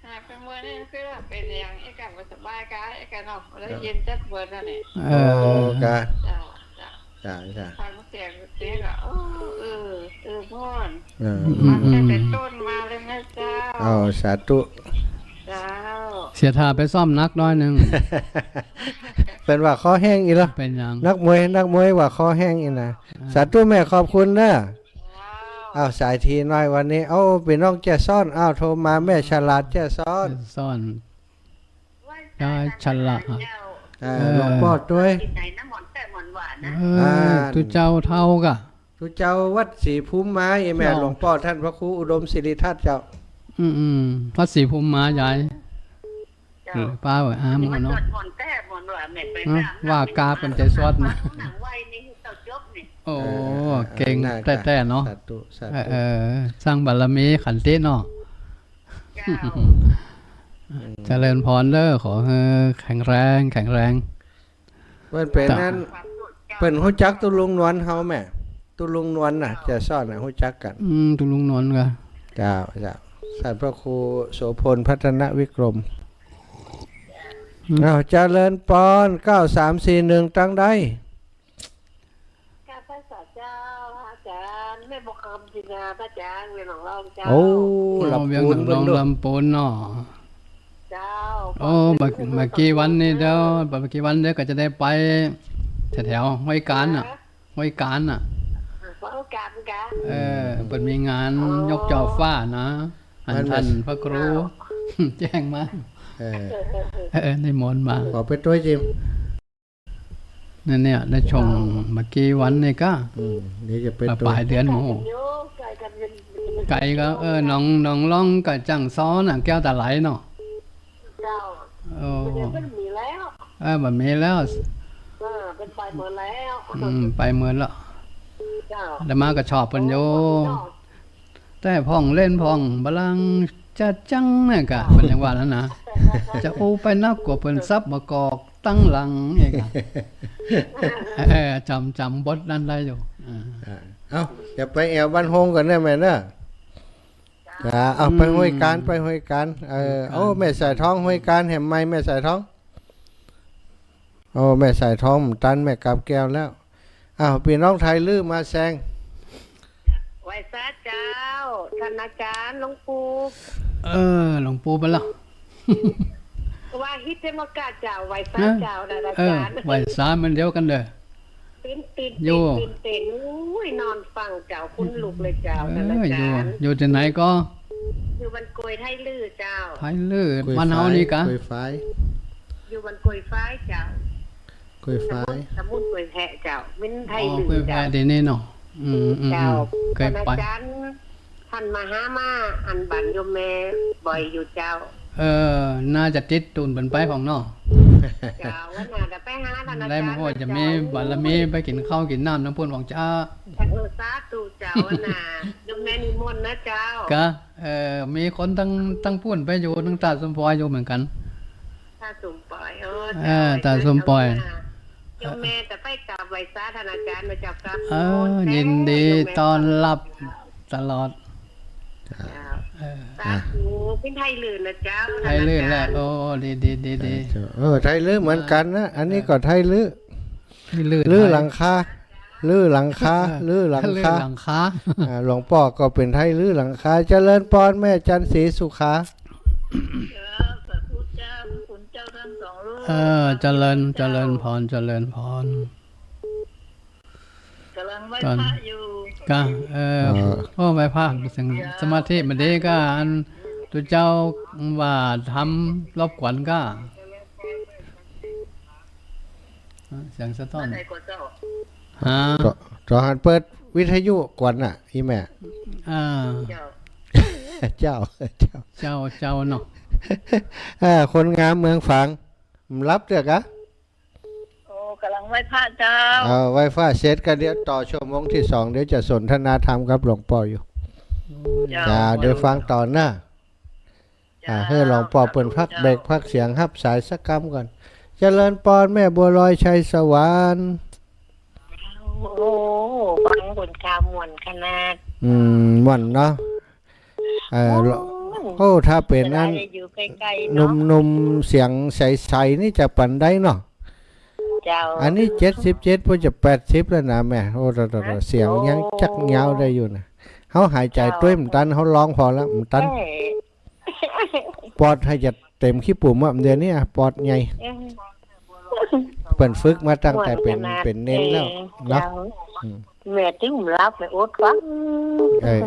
หายไปเมื่อนี่คือเป็นอย่างไอ้กันสบายกายไอ้กันเนาะแล้วเย็นจัดเบิร์นั่นแหละ กะ จ้า จ้า ฟังเสียงก็ พร เออ มาตั้งแต่ต้นมาเลยนะเจ้า เอาสาธุ เจ้า เสียท่าไปซ่อมนักน้อยหนึง เป็นว่าคอแห้งอีกแล้ว เป็นหยัง นักมวยว่าคอแห้งอีกนะสาธุแม่ขอบคุณนะเอาสายทีหน่อยวันนี้เอาเป็นน้องแจ้ซ้อนเอาโทรมาแม่ฉลาดแจ้ซ้อน ซ่อน ได้ฉลาด หลวงพ่อด้วย ที่ไหนน้ำหมอนแต่หมอนหวานนะ ตุเจ้าเท่ากะ ทุเจ้าวัดศรีภูมิไม้แม่ เจ้า หลวงพ่อท่านพระครูอุดมศิริทัตน์เจ้า วัดศรีภูมิม้าใหญ่ เจ้า หรือป้าว่าอ้า นี่ มั มัน น เนาะ สดหมอนแต่หมอนหวานเหม็นไป ว่ากาเป็นใจสวดนะ หนังไว้นี่เต่าจบนี่ โอ้เก่ง น่า แต่เนาะ สาธุสา เอ ธุ สร้างบารมีขันติเนาะ เจ้า เจริญพรเด้อขอให้แข็งแรงแข็งแรง เพิ่นเป็นนั้น ความสุขเจ้า เพิ่นฮู้จักตุลุงนวลเฮาแม่ตุลุงนวลน่ะแจ้ซ้อนน่ะฮู้จักกัน ตุลุงนนท์กะ เจ้าท่านพระครูโสพลพัฒนวิกรมเอาเจริญปอน9341ตั้งได้ ข้าพระเจ้าอาจารย์แม่บอกคำสินาพระอาจารย์เวียนของเราเจ้า โอ้ เรา ลำ เวียง พู ห น นัง เบิ่ รอง ง ดู ลำปูนเนาะ เจ้า โอ้เมื่อกี้วันนี้เดี๋ยวเมื่อกี้วันเดี๋ยวก็จะได้ไปแถวๆห้วยการน่ะห้วยการน่ะ ขอโอกาสกัน เปิดมีงานยกจอฟ้านะอันท่านพระครู แจ้งมา ได้มนต์มา ขอไปด้วยจิม นั่นเนี่ยได้ชงเมื่อกี้วันนี่ก็ เดี๋ยวจะไป ป ตัว ลายเดือนหมู โยไก่กันเป็น ไก่ก็น้องร้องกับจังซ้อนน่ะแก้วตาไหลเนาะ เจ้า โอ้ เดี๋ยวเป็นมีแล้ว แบบนี้แล้ว เป็นไปหมดแล้ว ไปเมือนแล้ว เจ้า แล้วมาก็ชอบเพิ่นโยแต่พ่องเล่นพ่องบลังจะจังเนี่ยกะเป็นจังหวะนั้นนะจะโอไปนักกว่าเพิ่นซับมากอกตั้งหลังเองจำบทนั้นได้อยู่ เอาจะไปแอวบ้านโฮงก่อนได้ไหมเนาะเอาไปห้วยการไปห้วยการโอ้แม่สายท้องห้วยการแหมไม้แม่สายท้องโอ้แม่สายท้องตันแม่กับแก้วแล้วอ้าวพี่น้องไทยลือมาแซง ไหว้ซาเจ้าท่านอาจารย์หลวงปู่ หลวงปู่ไปแล้ว ว่าฮิตเทมกาเจ้าไหว้ซาเจ้านะอาจารย์ ไหวสามมันเดียวกันเด้อ ตื่นอุ้ยนอนฟังเจ้าคุณลูกเลยเจ้าท่านอาจารย์ อยู่ที่ไหนก็ อยู่บันกวยไทยลือเจ้า ไทยลือมันเฮานี่กะ กุยฟ้าย อยู่บันกวยฟ้ายเจ้า กุยฟ้าย สมุนกวยแพะเจ้ามินไทย อ๋อ ลื คุย อ แพ้ เจ้า ดีนี่เนาะเจ้า เค ท่าย นอา ไป จารย์ท่านมาหามาอันบันโยมแม่บ่อยอยู่เจ้า น่าจะติดตูนเป็นไปของเนาะ เจ้าว่าน่าจะไปหาท่านอาจารย์ ได้มาว่าจะมีบารมีไปกินข้าวกินน้ำน้ำพุ่นของจ้า สาธุเจ้าน่ะโยมแม่นิมนต์นะเจ้า ก็มีคนตั้งพุ่นไปอยู่ตั้งตาสมพอยอยู่เหมือนกัน ถ้าสมปล่อย ตาสมปล่อย โยมแม่จะไปกราบไหว้สาท่านอาจารย์มาจับครับ ยินดีต้อนรับตลอด สาธุเป็นไทยลื่นนะเจ้า ไทยลื่นแหละโอ้ดี ไทยลือเหมือนกันนะอันนี้ก็ไทยลือ ลื่น ลือหลังคาลือหลังคาลือหลัง ลื่น คา หลังคา หลวงพ่อก็เป็นไทยลือหลังคาเจริญปอนแม่จันศรีสุขา พระพุทธเจ้าคุณเจ้าทั้งสองรูป เจริญพรกำลังไหว้พระอยู่ ก็พ่อไปภาคสมาธิมันดีก็อันตัวเจ้าว่าทำรบกวนก็เสียงสะท้อน ไหนก็เจ้า จอหันเปิดวิทยุกวนน่ะอีแม่ เจ้า เจ้า เจ้าเนาะ คนงามเมืองฝางรับเด้อกะ โอ้กำลังไหว้พระเจ้า ไวไฟเซตกันเดี๋ยวต่อชั่วโมงที่2เดี๋ยวจะสนทนาธรรมกับหลวงพ่ออยู่เดี๋ยวฟังต่อหน้าให้หลวงพ่อเปิดพักเบรกพักเสียงฮับสายสักกรรมก่อนเจริญปอนแม่บัวลอยชัยสวรรค์ โอ้ฟังผลกามวนขนาด ม่วนเนาะโอ้ถ้าเป็นนั้น อยู่ใกล้ๆ หนุ่มๆเสียงใสๆนี่จะปั่นได้เนาะ เจ้า อันนี้77พอจะ80แล้วนะแม่โอ้เสียงยังจักยาวได้อยู่นะ เขาหายใจด้วยมันตันเขาร้องพอแล้วมันตัน เอ้ย ปอดให้จะเต็มขี้ปุ่มอ่ะเดี๋ยวนี้ปอดใหญ่ เอ้ย เปิ่นฝึกมาตั้งแต่เป็นเน้นแล้วเนาะ แม่ที่ผมรับแม่อดฟัง เออ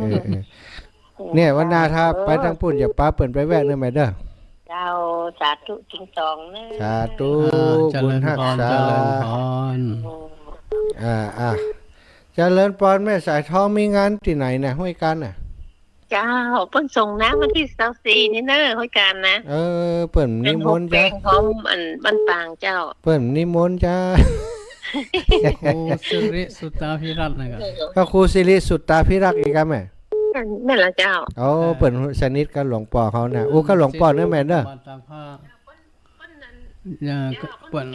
เนี่ยวันหน้าถ้าไปทางปุ่นอย่าป้าเปิ่นไปแวะเด้อแม่เด้อ เจ้าสาธุจริงตองนะ สาธุ เจ บุ ริ ญ ญ ฮัก พร ษา เจริญพร เจริญปอนแม่สายทองมีงานที่ไหนน่ะห้วยกันน่ะ เจ้าเพิ่นส่งน้ำวันที่24นี่เนอะห้อยการนะ เปิ่นนิมนต์จ้ะ เป็นพร้อมอันบ้านปางเจ้า เปิ่นนิมนต์จ้า โอ้สิริสุตตาภิรัตน์นะครับ พระครูสิริสุตตาภิรักษ์อีกครับแม่ แม่นละเจ้า เปิ่นสนิทกับหลวงป่อเขาน่ะก็หลวงป่อเด้อแม่เด้อ บาตากผ้าอย่าเปิ้น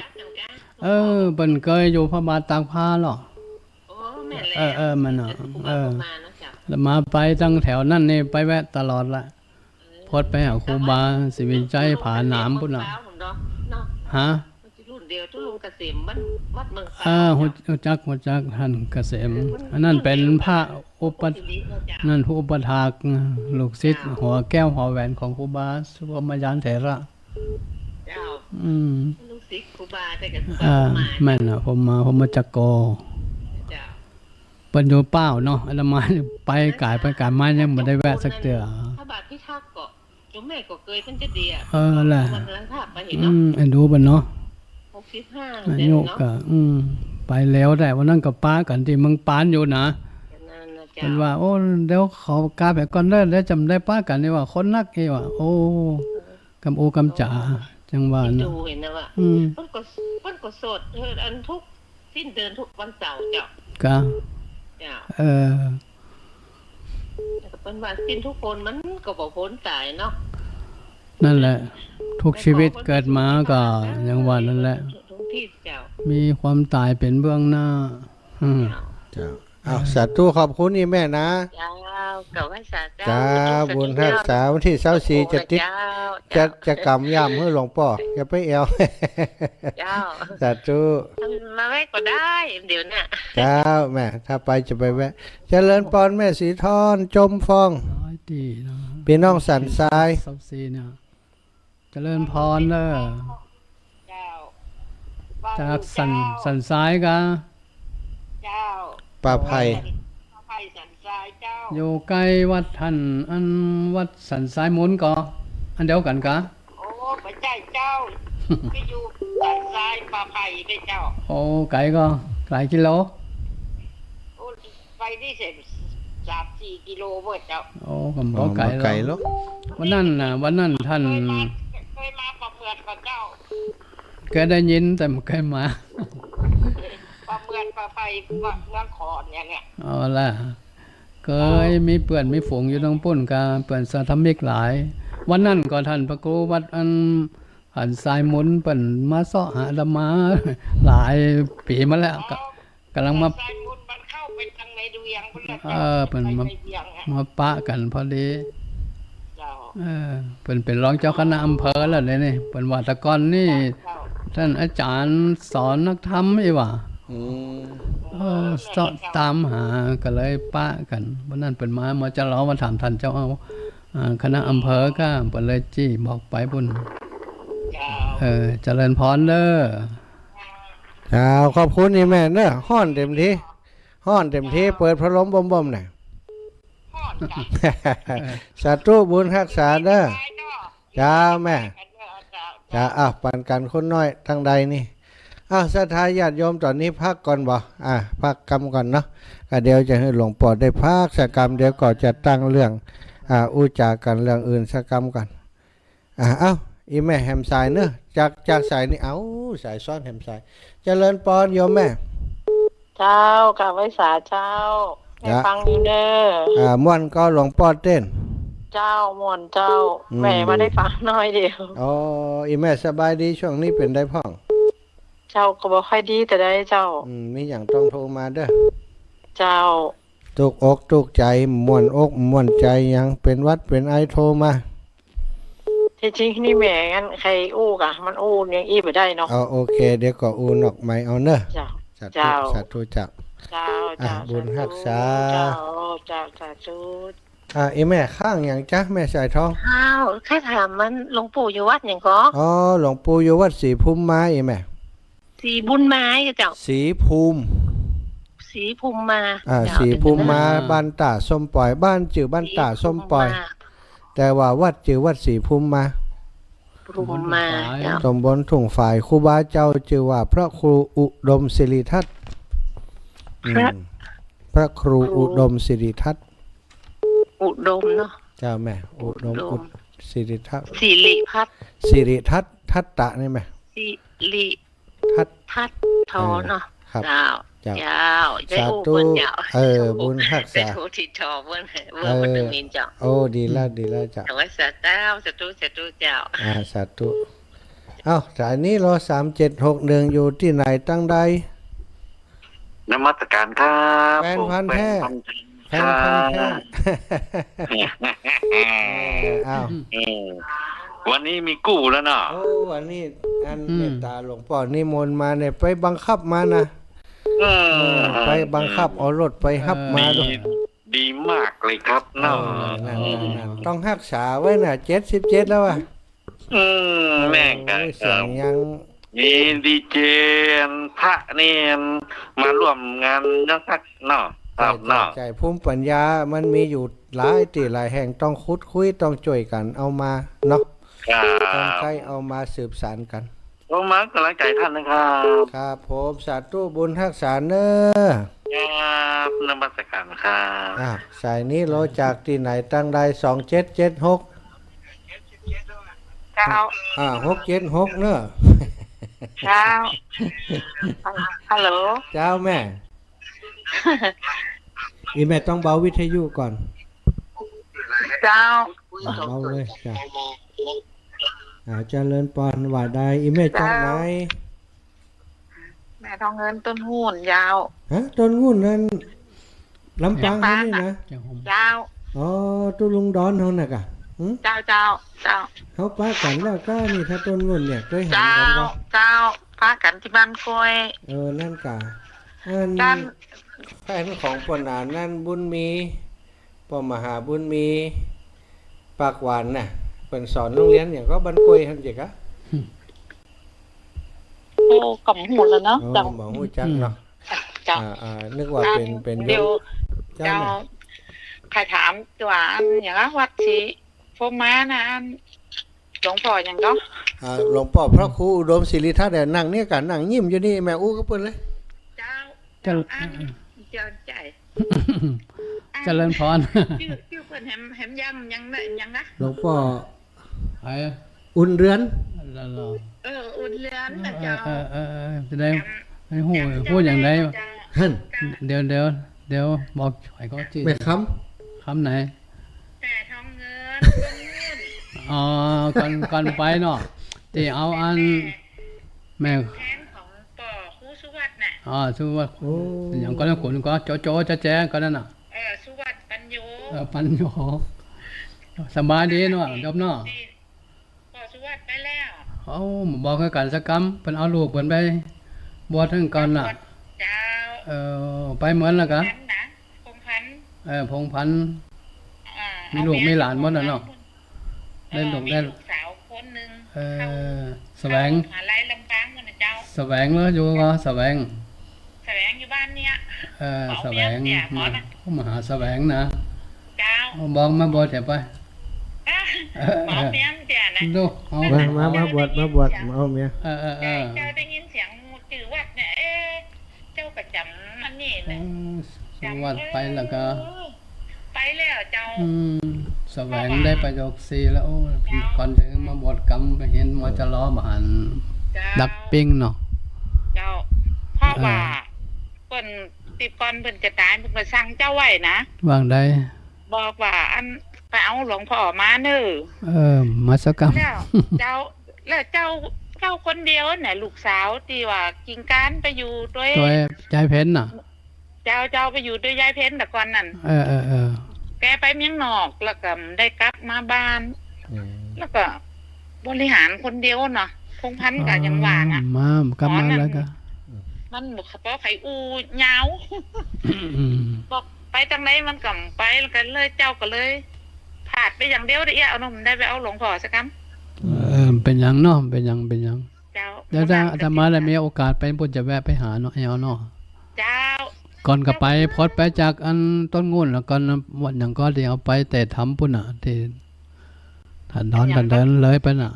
เปิ้นเคยอยู่พระบาทตากผ้าหรอ โอ้แม่แล้ว มันเนาะมาเนาะเจ้า แล้วมาไปตั้งแถวนั่นนี่ไปแวะตลอดละพดไปหาครูบาสิวิจัยผาหนามพุ่นน่ะฮะ รุ่นเดียวทุลุงเกษมบ้านวัดเมือง หัวจักท่านเกษมอันนั้นเป็นพระอุปนั่นผู้อุปถากลูกศิษย์หัวแก้วหัวแหวนของครูบาสุวรรณยานเถระ เจ้า ลูกศิษย์ครูบาแต่กับครูบามา แม่นน่ะผมมาจากกอ เจ้า เปิ้นอยู่เป้าเนาะอาตมาไปกายมายังบ่ได้แวะสักเทื่อ พระบาทพิทักษ์ก็จุแม่ก็เคยเป็นจะดีอ่ะ แหละ มันกำลังภาพไปเห็นเนาะ ไอ้ดูบันเนาะ 65 อา เดือน ยุ เนาะ ก็ไปแล้วได้วันนั้นก็ป้ากันที่เมืองปานอยู่นะ นั่นนะ เป็ เจ้าน ว่าโอ้เดี๋ยวเขากาไปก่อนเด้อแล้วจำได้ป้ากันนี่ว่าคนนักอีว่าโอ้กำโอกำจ๋าจังว่านะ ดูเห็นนะว่าเพิ่นก็สดอันทุกสิ้นเดือนทุกวันเสาร์เจ้า ก็ เจ้า แต่ก็เป็นว่าสิ้นทุกคนมันก็บ่พ้นตายเนาะ นั่นแหละ ทุกชีวิตเกิดมาก็ยังว่านั่นแหละ ทุกที่เจ้า มีความตายเป็นเบื้องหน้า เจ้าสาธุขอบคุณนี่แม่นะ เจ้ากับไว้สาเจ้า จ้าบุญรักษาวันที่24จะติดจะกำย่ำให้หลวงป่ออย่าไปแอว เจ้า สาธุ มาไว้ก็ได้เดี๋ยวน่ะ เจ้าแม่ถ้าไปจะไปแวะเจริญปอนแม่สีทอนจมฟอง น้อยดีนะ พี่น้องสันทราย ซับซีเนี่ยเจริญพรเด้อ เจ้า จากสันซ้ายกะ เจ้า ป่าไผ่ ไผ่สันทรายเจ้า อยู่ใกล้วัดท่านอันวัดสันซ้ายมุนก็อันเดียวกันกะ โอ้ไปใจเจ้าไปอยู่สันทรายป่าไผ่ไปเจ้า โอ้ไก่ก็หลายกิโล โอ้ไปนี่เสร็จ3-4 กิโลเว้ยเจ้า โอ้ก็บ่ไก่ ไก่ แล้ แล้ว ว วันนั้นท่าน เคยมาประเมินกับเจ้า แกได้ยินแต่ไม่เคยมา ประเมินป่าไผ่เมืองขอนเนี่ย เอาล่ะเคยมีเปื่อนมีฝูงอยู่ตรงปุ้นกะเปื่อนสาธมิกหลาย วันนั้นก็ท่านพระครูวัดอันหันสายมุนเปิ่นมาเสาะหาอาตมา หลายปีมาแล้วก็กำลังมา สายมุนมันเข้าไปทางในเวียงพุ่นละ เปิ่น ไป มา ในเวียงอะ มาปะกันพอดี เจ้า เปิ่นเป็นรองเจ้าคณะอำเภอแล้วเลยนี่เปิ่นว่าแตะก่อนนี่ เจ้า ท่านอาจารย์สอนนักธรรมอีว่าสอนตามหาก็เลยปะกันวันนั้นเปิ่นมาจะร้องมาถามท่านเจ้าเอาคณะอำเภอก็เปิ่นเลยจี้บอกไปบุญ เจ้า เจริญพรเด้อ เจ้าขอบคุณนี่แม่เนอะห้อนเต็มที่เปิดพัดลมบ่มๆน่ะ พ่อจ้ะ สาธุบุญรักษาเด้อ ไปเนาะ จ้าแม่ เจ้า จ้าปันกันคนน้อยทางใดนี่ศรัทธาญาติโยมตอนนี้พักก่อนบ่พักกรรมก่อนเนาะก็เดี๋ยวจะให้หลวงปู่ได้พักสักกรรมเดี๋ยวก็จะตั้งเรื่องอุจากันเรื่องอื่นสักกรรมกันอีแม่แฮมสายเนอะจากสายนี่สายซ้อนแฮมสายเจริญปอนโยมแม่ เจ้ากับไว้สาเจ้าให้ฟังอยู่เด้อ ม่วนก็หลวงพ่อเต้น เจ้าม่วนเจ้าแม่มาได้ฟังน้อยเดียว อีแม่สบายดีช่วงนี้เป็นได้พ่อง เจ้าก็บ่ค่อยดีแต่ได้เจ้า มีอย่างต้องโทรมาเด้อ เจ้า ตุกอกตุกใจม่วนอกม่วนใจยังเป็นวัดเป็นไอโทรมา ที่จริงนี่แม่งั้นใครอู้กะมันอู้ยังอี้บ่ได้เนาะ โอเคเดี๋ยวก็อูนออกไม้เอาเนอะ เจ้า สาธุ เจ้า สาธุจ้ะ เจ้า บุญรักษา เจ้าสาธุ อีแม่ข้างอย่างจ๊ะแม่สายทอง ข้าวแค่ถามมันหลวงปู่อยู่วัดอย่างก็ อ๋อหลวงปู่อยู่วัดศรีภูมิมาอีแม่ สีบุญไม้ก็เจ้า ศรีภูมิ สีภูมิมา ศรีภูมิมาบ้านตาส้มปล่อยบ้านจื่อบ้านตาส้มปล่อย แต่ว่าวัดจื่อวัดศรีภูมิมา ภูมิมาเจ้า ตำบลถุงฝ่ายครูบาเจ้าจื่อว่าพระครูอุดมศิริทัตน์พระครูอุดมศิริทัตน์ อุดมเนาะ เจ้าแม่อุดมศิริทัตน์ สิริพัฒน์ ศิริทัตน์ทัตตะนี่แม่ สิริ ทัต ทัศน์ทอเนาะ ครับ เจ้า เจ้า เจ้าได้ สา อู้ ธุ เพิ่นเจ้า บุญรัก ได้ ษา โทษที่ทอเพิ่นดึงนินเจ้า โอ้ดีแล้วจ้ะ เอาไว้สาธุเจ้า สาธุเอ้าสายนี้รอ3761อยู่ที่ไหนตั้งใด นมัสการครับ แฟนพันธุ์แท้ แฟนพันธุ์แท้อ้าว วันนี้มีกู้แล้วเนาะ โอ้วันนี้อันเมตตาหลวงพ่อนิมนต์มาเนี่ยไปบังคับมานะไปบังคับเอารถไปฮับมาด้วย ดีมากเลยครับเนาะ นั่นต้องรักษาไว้น่ะ77แล้วอ่ะ แม่งกั โอ้ยเสียงยัง มีดีเจพระเนี่ยมาร่วมงานนักทักเนาะครับเนาะ ใจภูมิปัญญามันมีอยู่หลายที่หลายแห่งต้องคุดคุยต้องช่วยกันเอามาเนาะ ครับ ต้องใกล้เอามาสืบสานกัน ผมมากำลังใจท่านนะครับ ครับผมสาธุบุญรักษาเนอ ครับนมัสการครับ สายนี้เราจากที่ไหนตั้งใด2776 เจ้า 676เนอะ เจ้าฮัลโหล เจ้าแม่ อีแม่ต้องเบาวิทยุก่อน เจ้า เบาเลยจ้ะเจริญปอนว่าได้อีแม่จากไหน แม่ทองเงินต้นหุ่นยาว ต้นงุ่นนั้นลำปางเขานี่นะ เจ้าหอม เจ้า อ๋อตุลุงดอนเขาน่ะกะ เจ้าเขาป้ากันแล้วก็นี่ถ้าต้นงุ่นเนี่ยเคยเห็น เจ้า กันบ่ เจ้าพากันที่บ้านกล้วย นั่นกะอัน ด้าน แฟนของปนานนั่นบุญมีปมหาบุญมีปากหวานน่ะเป็นสอนโรงเรียนอย่างก็บันกวยหั่นจิกะ โอ้กำหุ่นแล้วเนาะ โอ้ เจ้า หมอฮู้จักเนาะ เจ้า นึกว่าเป็น เดี๋ยว เจ้า เจ้า น่ะ ใครถามว่าอันอย่างว่าวัดสีพวกม้านะอันหลวงพ่ออย่างก็ หลวงพ่อพระครูอุดมศิริทัตน์เนี่ยนั่งเนี่ยกันนั่งยิ้มอยู่นี่แม่อู้ก็เปิ้นเลย เจ้า เจ้า อันเจ้าใจ เจริญพร ชื่อเพิ่นแหมยังนะ หลวงพ่อ ไอ้ อุ่นเรือน แล้วเรา อุ่นเรือนนะเจ้า จะได้ให้พูดอย่างไร หั่น เดี๋ยวบอกไอ้ก็ชื่อ แม่ค คำไหน แต่ทองเงินต้นหุ่น อ๋อก่อนไปเนาะที่เอาอันแม่ แทนของป่อครูสุวัสดิ์น่ะ ชื่อว่า ำโอ้ อย่างก็แล้วขุนก็โจจะแจ้ก็นั่นน่ะ สุวัสดิ์ปัญโย ปันโยสบายดีเนาะจบเนาะ ป่อสุวัสดิ์ไปแล้ว เอาบอกให้กันสักคำเป็นเอาลูกเพิ่นไปบวชทั้งก่อนน่ะ เจ้า ไปเหมือนแล้วกะ พันนะคงพัน พงพันธุ์มีลูกมีหลานหมดน่ะเนาะได้ลูกได้ มีลูกสาวคนหนึง แสวง หาลัยลำปางกันนะเจ้า แสวงแล้วอยู่ก็แสวง แสวงอยู่บ้านเนี่ย แสวงมาหาแสวงนะ เจ้า บอกมาบวชเถอะไป หมอเมียมเจ้านะ ดูเอา มาบวชเอาเมีย เจ้าได้ยินเสียงจือวัดเนี่ยเจ้าประจำอันนี้นะ สวัสดไปแล้วก็ ไปแล้วเจ้า แสวงได้ประโยคสีแล้วโอ้ก่อนจะมาบวชกรรมไปเห็นหมอจะล้อมาหันดักปิ้งเนาะ เจ้าเพราะว่าเพิ่นติดก่อนเพิ่นจะตายเพิ่นก็สั่งเจ้าไว้นะ วางได้ บอกว่าอันไปเอาหลวงพ่อมาเน้อ มาสกรรม แล้วเจ้าคนเดียวน่ะลูกสาวที่ว่ากิงการไปอยู่ด้วย ตัวใจเพ้นน่ะ เจ้าไปอยู่ด้วยยายเพ้นแต่ก่อนนั่น แกไปเมียงนอกแล้วก็ได้กลับมาบ้าน แล้วก็บริหารคนเดียวเนาะพงพันธุ์ก็ยังว่าน่ะ มากลับมาแล้วก็ เ มันบอกเขาบอกไข่อูยาว อืม บอกไปทางไหนมันก็ไปแล้วกันเลยเจ้าก็เลยผาดไปอย่างเดียวได้เอานมได้ไปเอาหลวงพ่อสักคำ เป็นหยังเนาะเป็นหยัง เจ้า เดี๋ยวถ้าอาตมาได้มีโอกาสไปพุ่นจะแวะไปหาเนาะเอาเนาะ เจ้า ก่อนก็ไปพอดไปจากอันต้นงูนแล้วก่อนวันหยังก็ที่เอาไปแต่ทำพุ่นน่ะที่ท่านดอนท่านเดินเลยไปน่ะ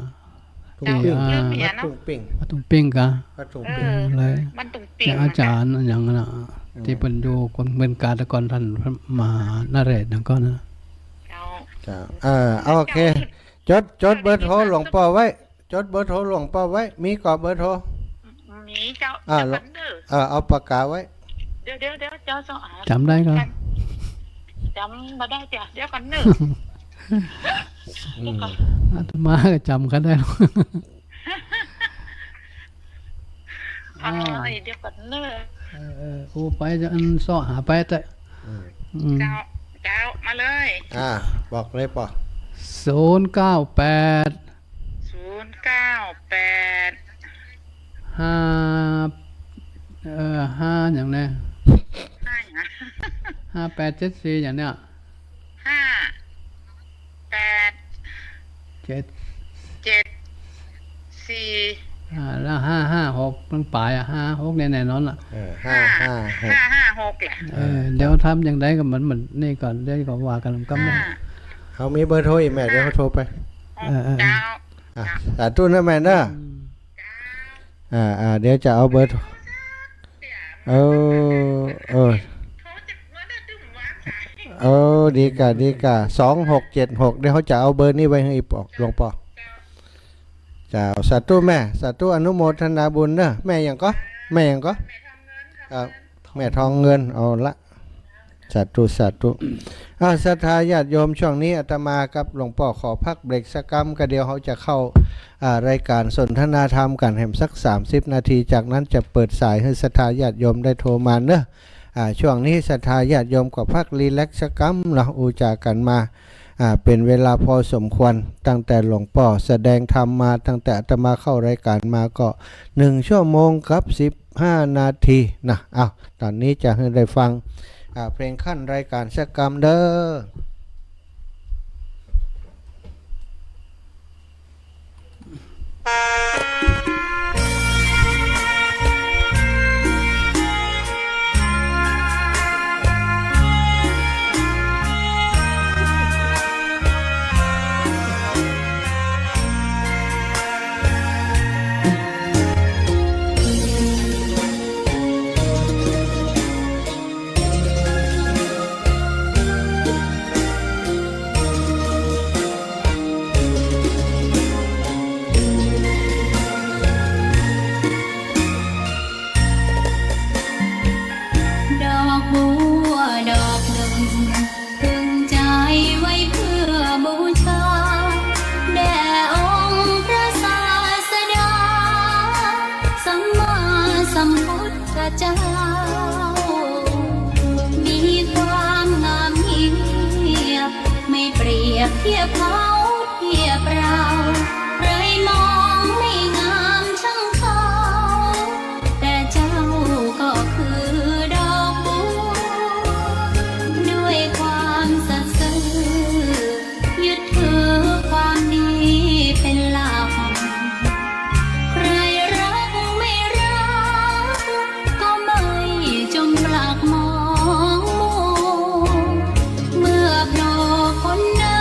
ตุ้งปิ้ง เรื่อง วั เมีย ด เนาะ ตุ้งปิ้ง วัดตุ้งปิ้งกะ วัดตุ้ง เอ ปิ้ง อ เลย มันตุ่งปิ่ง จากอาจารย์อันหยังน่ะที่เป็นอยู่คนเมืองกาฬก่อนท่านพระมหานเรศนั่นก็นะ เจ้า จ้าโอเค จดเบอร์โทรหลวงพ่อไว้ จดเบอร์โทรหลวงพ่อไว้ มีกรอบเบอร์โทร มีเจ้า อ่า จะปันเด้อ เอาปากกาไว้ เดี๋ยวเจ้าสอง จำได้ก็ จำมาได้จ้ะเดี๋ยวกันเด้อ อืม อาตมาก็จำกันได้หรอก อ๋อเดี๋ยวกันเด้อ กูไปจะอันซ้อหาไปแต่ เจ้ามาเลย บอกเลยป่ะ 098 098 ห้าอย่างเนี้ย ห้าอย่างนะ 5874อย่างเนี้ย 5 8 7 7 4 แล้ว556มันปลาย56แน่ๆนอนอ่ะ 556 556แหละ เดี๋ยวทำอย่างไรกับมันนี่ก่อนเดี๋ยวก็ว่ากันก็ไม่ เขามีเบอร์โทรอีกแม่เดี๋ยวเขาโทรไป เจ้า สาธุนะแม่เด้อเดี๋ยวจะเอาเบอร์โทรเออดีกะ2676เดี๋ยวเขาจะเอาเบอร์นี้ไว้ให้อีกหลวงพ่อเจ้าสาธุแม่สาธุอนุโมทนาบุญเนอะแม่ยังก็แม่ทองเงินเอาละสาธุศรัทธาญาติโยมช่วงนี้อาตมากับหลวงพ่อขอพักเบรกสักกรรมก็เดี๋ยวเขาจะเข้ารายการสนทนาธรรมกันแห่มสัก30 นาทีจากนั้นจะเปิดสายให้ศรัทธาญาติโยมได้โทรมาเนอะช่วงนี้ศรัทธาญาติโยมก็พักรีแลกซ์สักกรรมเราอูจากันมาเป็นเวลาพอสมควรตั้งแต่หลวงพ่อแสดงธรรมมาตั้งแต่อาตมาเข้ารายการมาก็1 ชั่วโมงกับ15 นาทีนะตอนนี้จะให้ได้ฟังเพลงขั้นรายการสักกรรมเด้อดอกบัวดอกหนึ่งพึงใจไว้เพื่อบูชาแด่องค์พระศาสดาสัมมาสัมพุทธเจ้ามีความงามเงียบไม่เปรียบเทียบเขาเทียบเราใครมองไม่งามช่างเขาแต่เจ้าก็คือดอกบัวด้วยความสัตย์ซื่อยึดถือความดีเป็นหลักใครรักไม่รักก็ไม่จงปลักมองมัวเมื่อโผล่พ้นน้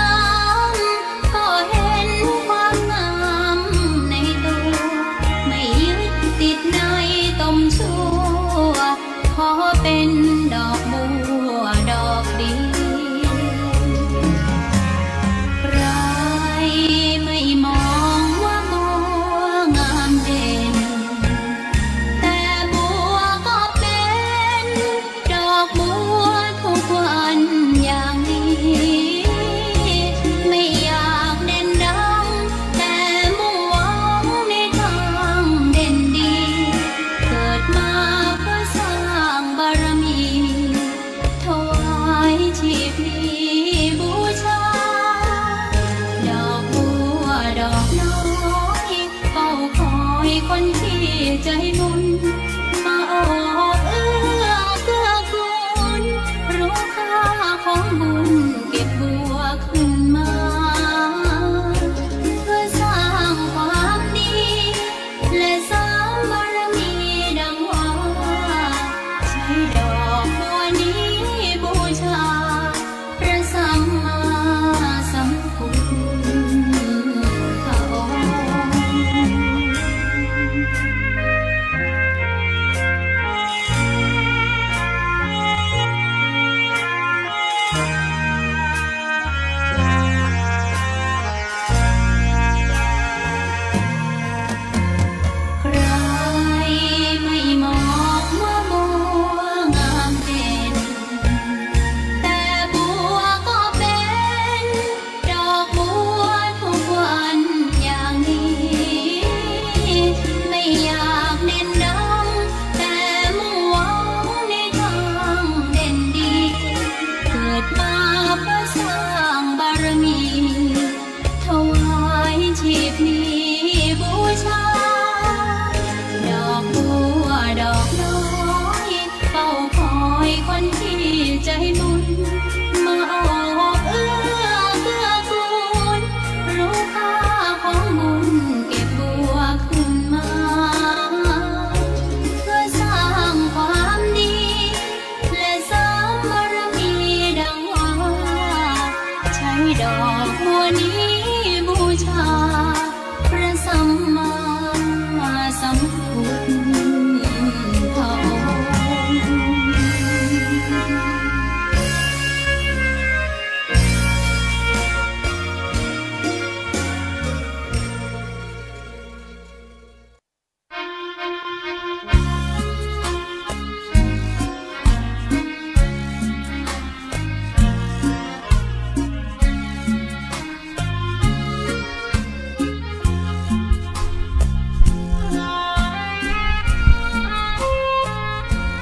ำก็เห็นควา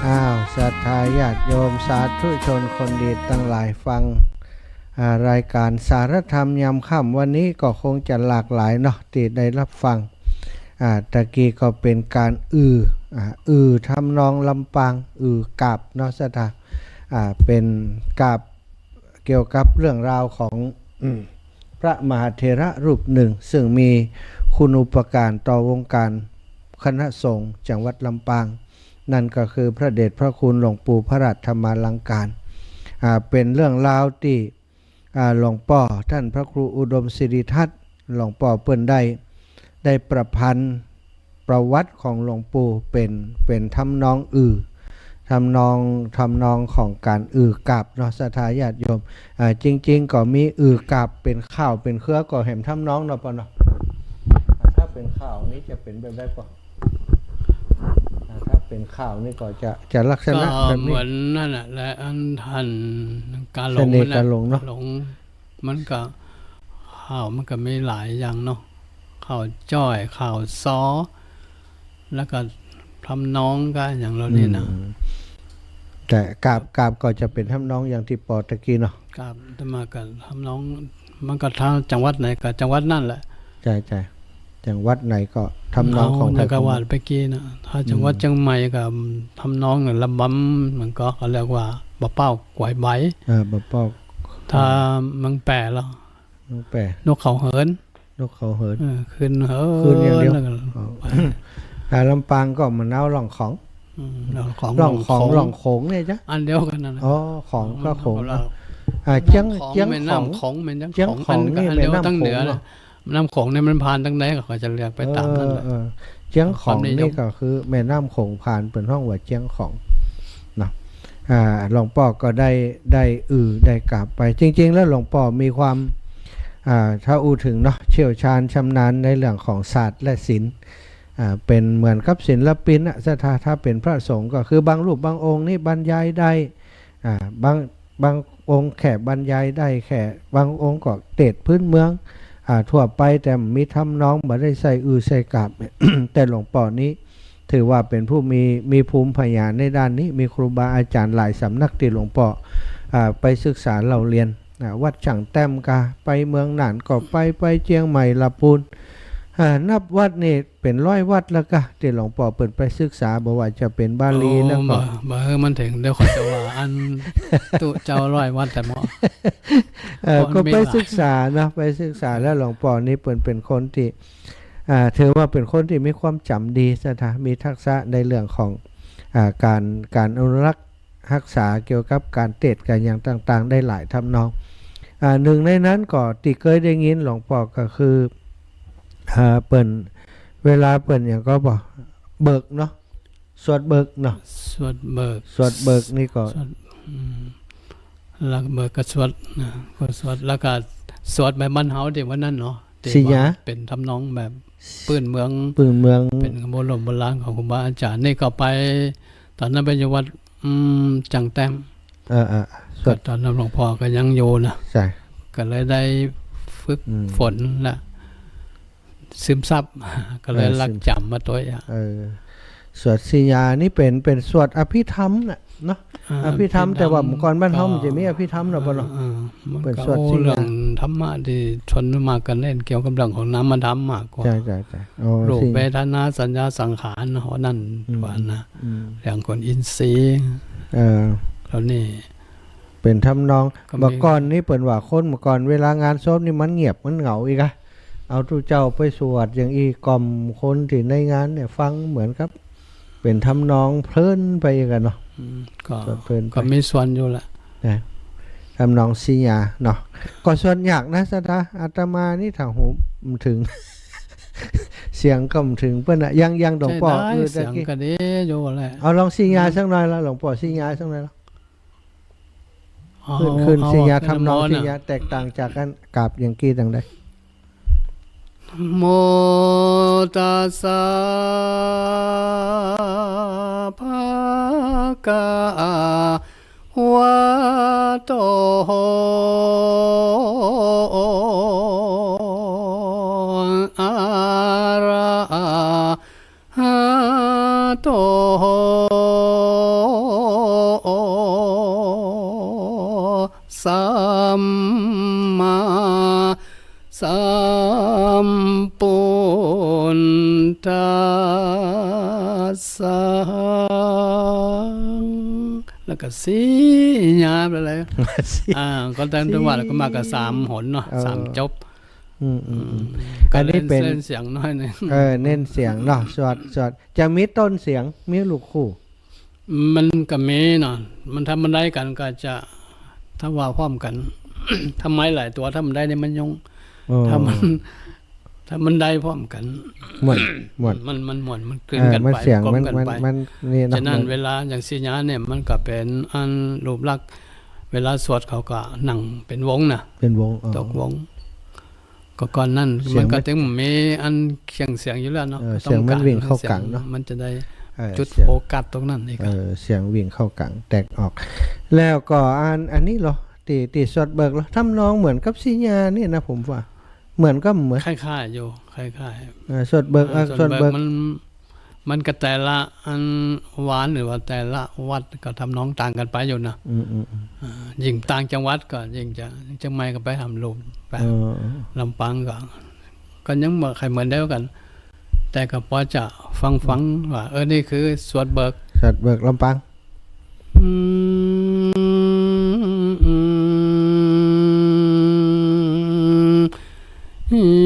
อ้าวศรัทธาญาติโยมสาธุชนคนดีตั้งหลายฟังรายการสารธรรมยามค่ำวันนี้ก็คงจะหลากหลายเนาะที่ได้รับฟังตะกี้ก็เป็นการทำนองลำปางกาบเนาะศรัทธาเป็นกาบเกี่ยวกับเรื่องราวของพระมหาเถระรูปหนึ่งซึ่งมีคุณูปการต่อวงการคณะสงฆ์จังหวัดลำปางนั่นก็คือพระเดชพระคุณหลวงปู่พระราชธรรมาลังการเป็นเรื่องราวที่หลวงพ่อท่านพระครูอุดมศิริทัตน์หลวงพ่อเปิ้นได้ประพันธ์ประวัติของหลวงปู่เป็นทำนองทำนองของการกาบเนาะศรัทธาญาติโยมจริงๆก็มีกาบเป็นข้าวเป็นเครือก็เห็นทำนองเนาะปะเนาะถ้าเป็นข้าวนี่จะเป็นแบบใดปะถ้าเป็นข้าวนี่ก็จะลักษณะแบบนี้เหมือนนั่นแหละและอันทันการหลงเนาะหลงมันก็ข้าวมันก็ไม่หลายอย่างเนาะข้าวจ้อยข้าวซ้อแล้วก็ทำน้องก็อย่างเรานี่นะแต่กาบก็จะเป็นทำน้องอย่างที่ปอตะกี้เนาะกาบจะมากับทำน้องมันก็ทางจังหวัดไหนก็จังหวัดนั่นแหละใช่จังหวัดไหนก็ทำน้องของแต่ก็ว่าไปกี้นะถ้าจังหวัดเชียงใหม่ก็ทำน้องลำบำมันก็เรียกว่าบะเป้ากวายใบบะเป้าถ้ามังแปะแล้วนกเขาเหินขึ้นอย่างเดียวลำปางก็มันเอาหล่องของหล่องโขงเนี่ยจ้ะอันเดียวกันนั่นอ๋อของก็โขงเจียงของมันเจียงของนี่แม่น้ำตั้งเหนือน้ำโขงเนี่ยมันผ่านตั้งไหนก็จะเรียกไปตามนั่นแหละเจียงของนี่ก็คือแม่น้ำโขงผ่านเป็นห้องว่าเจียงของเนาะหลวงพ่อก็ได้กลับไปจริงๆแล้วหลวงพ่อมีความถ้าถึงเนาะเชี่ยวชาญชำนาญในเรื่องของศาสตร์และศิลป์เป็นเหมือนกับศิลปินถ้าเป็นพระสงฆ์ก็คือบางรูปบางองค์นี่บรรยายได้บางองค์แค่บรรยายได้แค่บางองค์ก็เตะพื้นเมืองทั่วไปแต่มีทำน้องบ่ได้ใส่ใส่กาบ แต่หลวงพ่อนี้ถือว่าเป็นผู้มีภูมิปัญญาในด้านนี้มีครูบาอาจารย์หลายสำนักที่หลวงพ่อไปศึกษาเราเรียนวัดฉางแต้มกาไปเมืองหนานก็ไปเชียงใหม่ลำพูนนับวัดนี่เป็น100 วัดแล้วก็ที่หลวงพ่อเปิดไปศึกษาบอกว่าจะเป็นบาลีแล้วก็มันถึงเดี๋ยวขอจะว่าอันตุเจ้า100 วัดแต่หมอก็ไปศึกษานะไปศึกษาแล้วหลวงพ่อนี่เป็นคนที่ถือว่าเป็นคนที่มีความจำดีมีทักษะในเรื่องของการอนุรักษ์รักษาเกี่ยวกับการเทศน์กันอย่างต่างๆได้หลายทำนองหนึ่งในนั้นก็ที่เคยได้ยินหลวงพ่อก็คือเปิ่นเวลาเปิ่นอย่างก็บอกเบิกเนาะสวดเบิกเนาะสวดเบิกนี่ก็แล้วเบิกก็สวดก็สวดแล้วก็สวดแบบบ้านเฮาที่วันนั้นเนาะสิยะเป็นทำนองแบบปืนเมืองเป็นโบราณของครูบาอาจารย์นี่ก็ไปตอนนั้นไปอยู่วัดจังแต้มสวดตอนนั้นหลวงพ่อก็ยังอยู่นะใช่ก็เลยได้ฝึกฝนละซึมซับก็เลยรักจำมาตัวอย่างสวดสิยานี่เป็นสวดอภิธรรมน่ะเนาะอภิธรรมแต่ว่าก่อนบ้านเฮามันจะมีอภิธรรมเนาะบ่เนาะเป็นสวดสิยาเรื่องธรรมะที่ชนมากันเล่นเกี่ยวกับเรื่องของนามธรรมมากกว่าใช่ๆรูปเวทนาสัญญาสังขารเฮานั่นว่านะเรื่องคนอินทรีย์แล้วนี่เป็นทำนองเมื่อก่อนนี่เปิ่นว่าคนเมื่อก่อนเวลางานศพนี่มันเงียบมันเหงาอีกอะเอาทุเจ้าไปสวดอย่างอีกล่อมคนที่ในงานเนี่ยฟังเหมือนครับเป็นทำนองเพลินไปกันเนาะก็มีส่วนอยู่ละทำนองสิยาเนาะก็ส่วนอยากนะสัทธาอาตมานี่ถ้าหูถึง เสียงก็ถึงเปิ้นอะยังหลวงพ่อเสียงก็ดีอยู่แหละเอาลองสิยาสักหน่อยแล้วหลวงพ่อสิยาสักหน่อยแล้วขึ้นสิยาทำนองสิยาแตกต่างจากกันกราบอย่างกี้ต่างใดโมตัสสะภะคะวะโตอะระหะโต มมาสัมปุนทัสสะแล้วก็สีหยาบอะไรก็ตั้งจังหวะแล้วก็มากับ3 หนเนาะ3 จบอันนี้เป็นเสียงน้อยนึงเน้นเสียงเนาะสวดจะมีต้นเสียงมีลูกคู่มันก็มีเนาะมันทำมันได้กันก็จะถ้าว่าพร้อมกัน ทำไมหลายตัวถ้ามันได้เนี่ยมันยงถ้ามันได้พร้อมกันมันกลืนกันไปกลมกันไปนี่ฉะนั้นเวลาอย่างสีญาเนี่ยมันก็เป็นอันรูปลักษณ์เวลาสวดเขาก็นั่งเป็นวงนะเป็นวงตกวงก็ก่อนนั้นมันก็ถึงมีอันเสียงอยู่แล้วเนาะเสียงมันวิ่งเข้ากลางเนาะมันจะได้จุดโฟกัสตรงนั้นนี่ครับเสียงวิ่งเข้ากลางแตกออกแล้วก็อันนี้เหรอตีสวดเบิกเหรอทำนองเหมือนกับสีญานี่นะผมว่าเหมือนคล้ายๆอยู่คล้ายๆสวดเบิกมันก็แต่ละอันหวานหรือว่าแต่ละวัดก็ทำน้องต่างกันไปอยู่นะยิ่งต่างจังหวัดก็ยิ่งจะจังไม่ก็ไปทำรูปแบบลำปางก็ยังใครเหมือนเดียวกันแต่ก็พอจะฟังว่านี่คือสวดเบิกลำปาง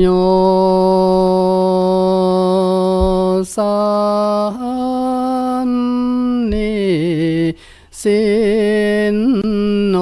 โยสันนิสินโน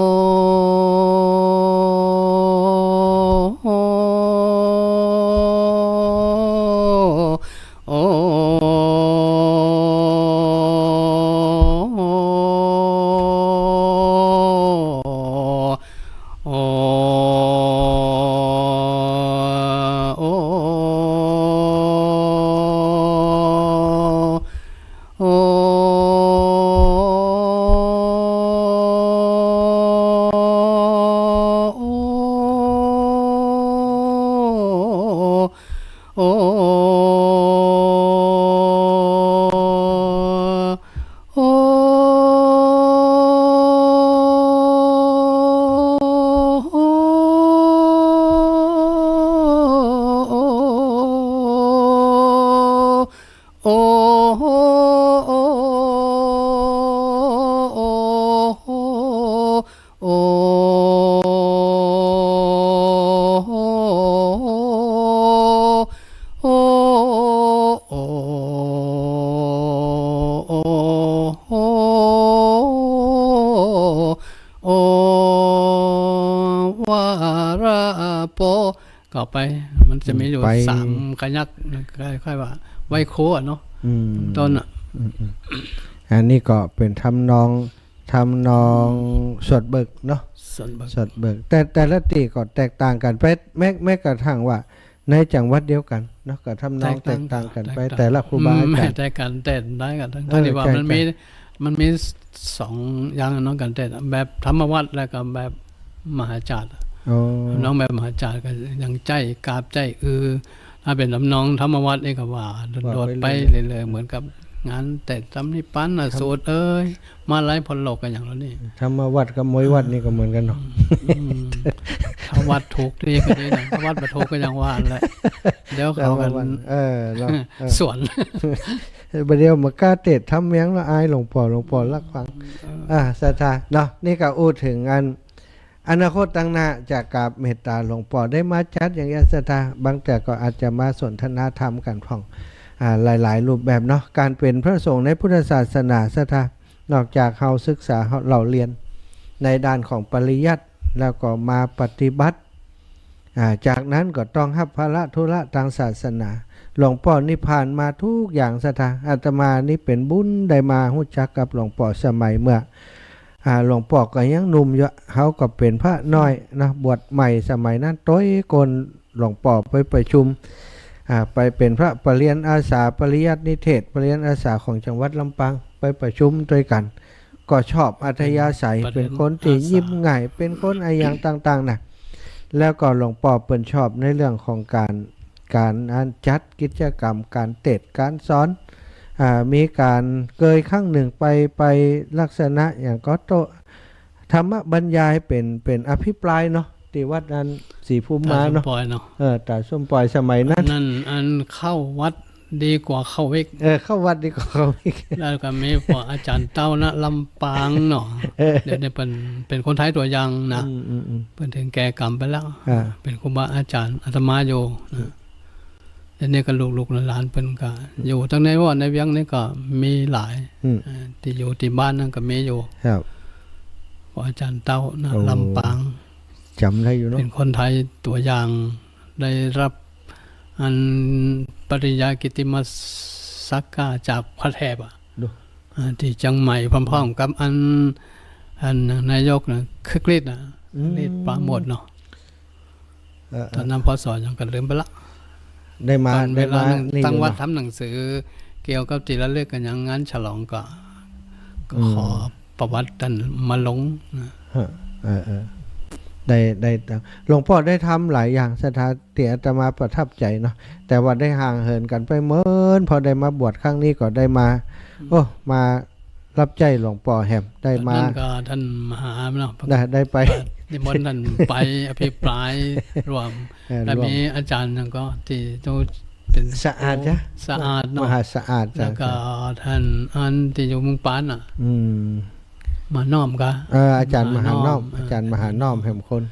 ก็ไปมันจะมีอยู่3 ขยักค่อยๆว่าไวโคเนาะต้นอันนี้ก็เป็นทำนองสวดเบิกเนาะสวดเบิกแต่ละตีก็แตกต่างกันไปแม้กระทั่งว่าในจังหวัดเดียวกันเนาะก็ทำนองแตกต่างกันไปแต่ละครูบาอาจารย์แต่กันเต้นได้กันทั้งที่ว่ามันมี2 อย่างเนาะกันเต้นแบบธรรมวัดแล้วก็แบบมหาจารย์น้องแบบมหาจารย์ก็ยังใจกราบใจถ้าเป็นน้องธรรมวัดนี่ก็ว่าโดดไปเลยเหมือนกับงานแต่ทำนี่ปั้นสูตรมาไล่พลโลกกันอย่างนี้ธรรมวัดกับมวยวัดนี่ก็เหมือนกันเนาะถ้าวัดถูกที่ก็ดีนะถ้าวัดไม่ถูกก็ยังว่าแหละเดี๋ยวเขากันส่วนประเดี๋ยวมากล้าเตะทำเมียงละอายหลวงพ่อรักฟังศรัทธาเนาะนี่ก็อู้ถึงอนาคตตั้งหน้าจากกราบเมตตาหลวงพ่อได้มาจัดอย่างนี้ศรัทธาบางแต่ก็อาจจะมาสนทนาธรรมกันพ่องหลายๆรูปแบบเนาะการเป็นพระสงฆ์ในพุทธศาสนาศรัทธานอกจากเราศึกษาเราเรียนในด้านของปริยัติแล้วก็มาปฏิบัติจากนั้นก็ต้องรับภาระธุระทางศาสนาหลวงพ่อนิพพานมาทุกอย่างศรัทธาอาตมานี่เป็นบุญได้มารู้จักกับหลวงพ่อสมัยเมื่อหลวงพ่อก็ยังหนุ่มอยู่เขาก็เป็นพระน้อยนะบวชใหม่สมัยนั้นต้อยกนหลวงพ่อไปประชุมไปเป็นพระปริญญาอาสาปริยัตินิเทศปริญญาอาสาของจังหวัดลำปางไปประชุมด้วยกันก็ชอบอัธยาศัยเป็นคนที่ยิ้มง่ายเป็นคนอย่างต่างๆนะแล้วก็หลวงพ่อเปิ่นชอบในเรื่องของการจัดกิจกรรมการเทศการสอนมีการเคยครั้งหนึ่งไปลักษณะอย่างก็โต ธรรมบรรยายเป็นอภิปรายเนาะที่วัดนั้นสีภูมิมาเนาะ ปล่อยเนาะ ตาส้มปล่อยสมัยนั้น นั่นอันเข้าวัดดีกว่าเข้าวิก เข้าวัดดีกว่าเขาอีก แล้วก็มีพวกอาจารย์เต้านะลำปางเนาะเดี๋ยวนี้เป็นคนไทยตัวอย่างนะเพิ่นถึงแก่กรรมไปแล้ว เป็นครูบาอาจารย์อาตมาอยู่นะแล้วนี่ก็ลูกๆหลานๆเพิ่นก็อยู่ทั้งในวัดในเวียงนี่ก็มีหลายที่อยู่ที่บ้านนั่นก็มีอยู่ ครับ พวกอาจารย์เต้านะลำปาง จำได้อยู่เนาะ เป็นคนไทยตัวอย่างได้รับอันปริญญากิตติมศักดิ์จากพระแถบที่จังใหม่พร้อมๆกับอันนายกนะคือกรีดนะรีดปราโมทเนาะตอนนั้นพศยังกันลืมไปละ ได้มา ตอนเวลา นี่ ตั้งวัด เนาะ ทำหนังสือเกี่ยวกับที่ระลึกกันอย่างงั้นฉลองก็ขอประวัติท่านมาลงนะ ได้หลวงพ่อได้ทำหลายอย่างสถานที่อาตมาประทับใจเนาะแต่ว่าได้ห่างเหินกันไปเมินพอได้มาบวชครั้งนี้ก็ได้มามารับใจหลวงพ่อแหมได้มา นั่นก็ท่านมหาเนาะ ได้ไป นิมนต์ท่านไปอภิปรายรวมและมีอาจารย์นั่นก็ที่ต้องเป็น สะอาดจ้ะ สะอาด ม เนาะ หาสะอาดจ้ะ แล้วก็ท่านอันที่อยู่เมุงปานน่ะ มาน้อมก็ อาจารย์มหาน้อมอาจารย์มหาน้อมแห่งคน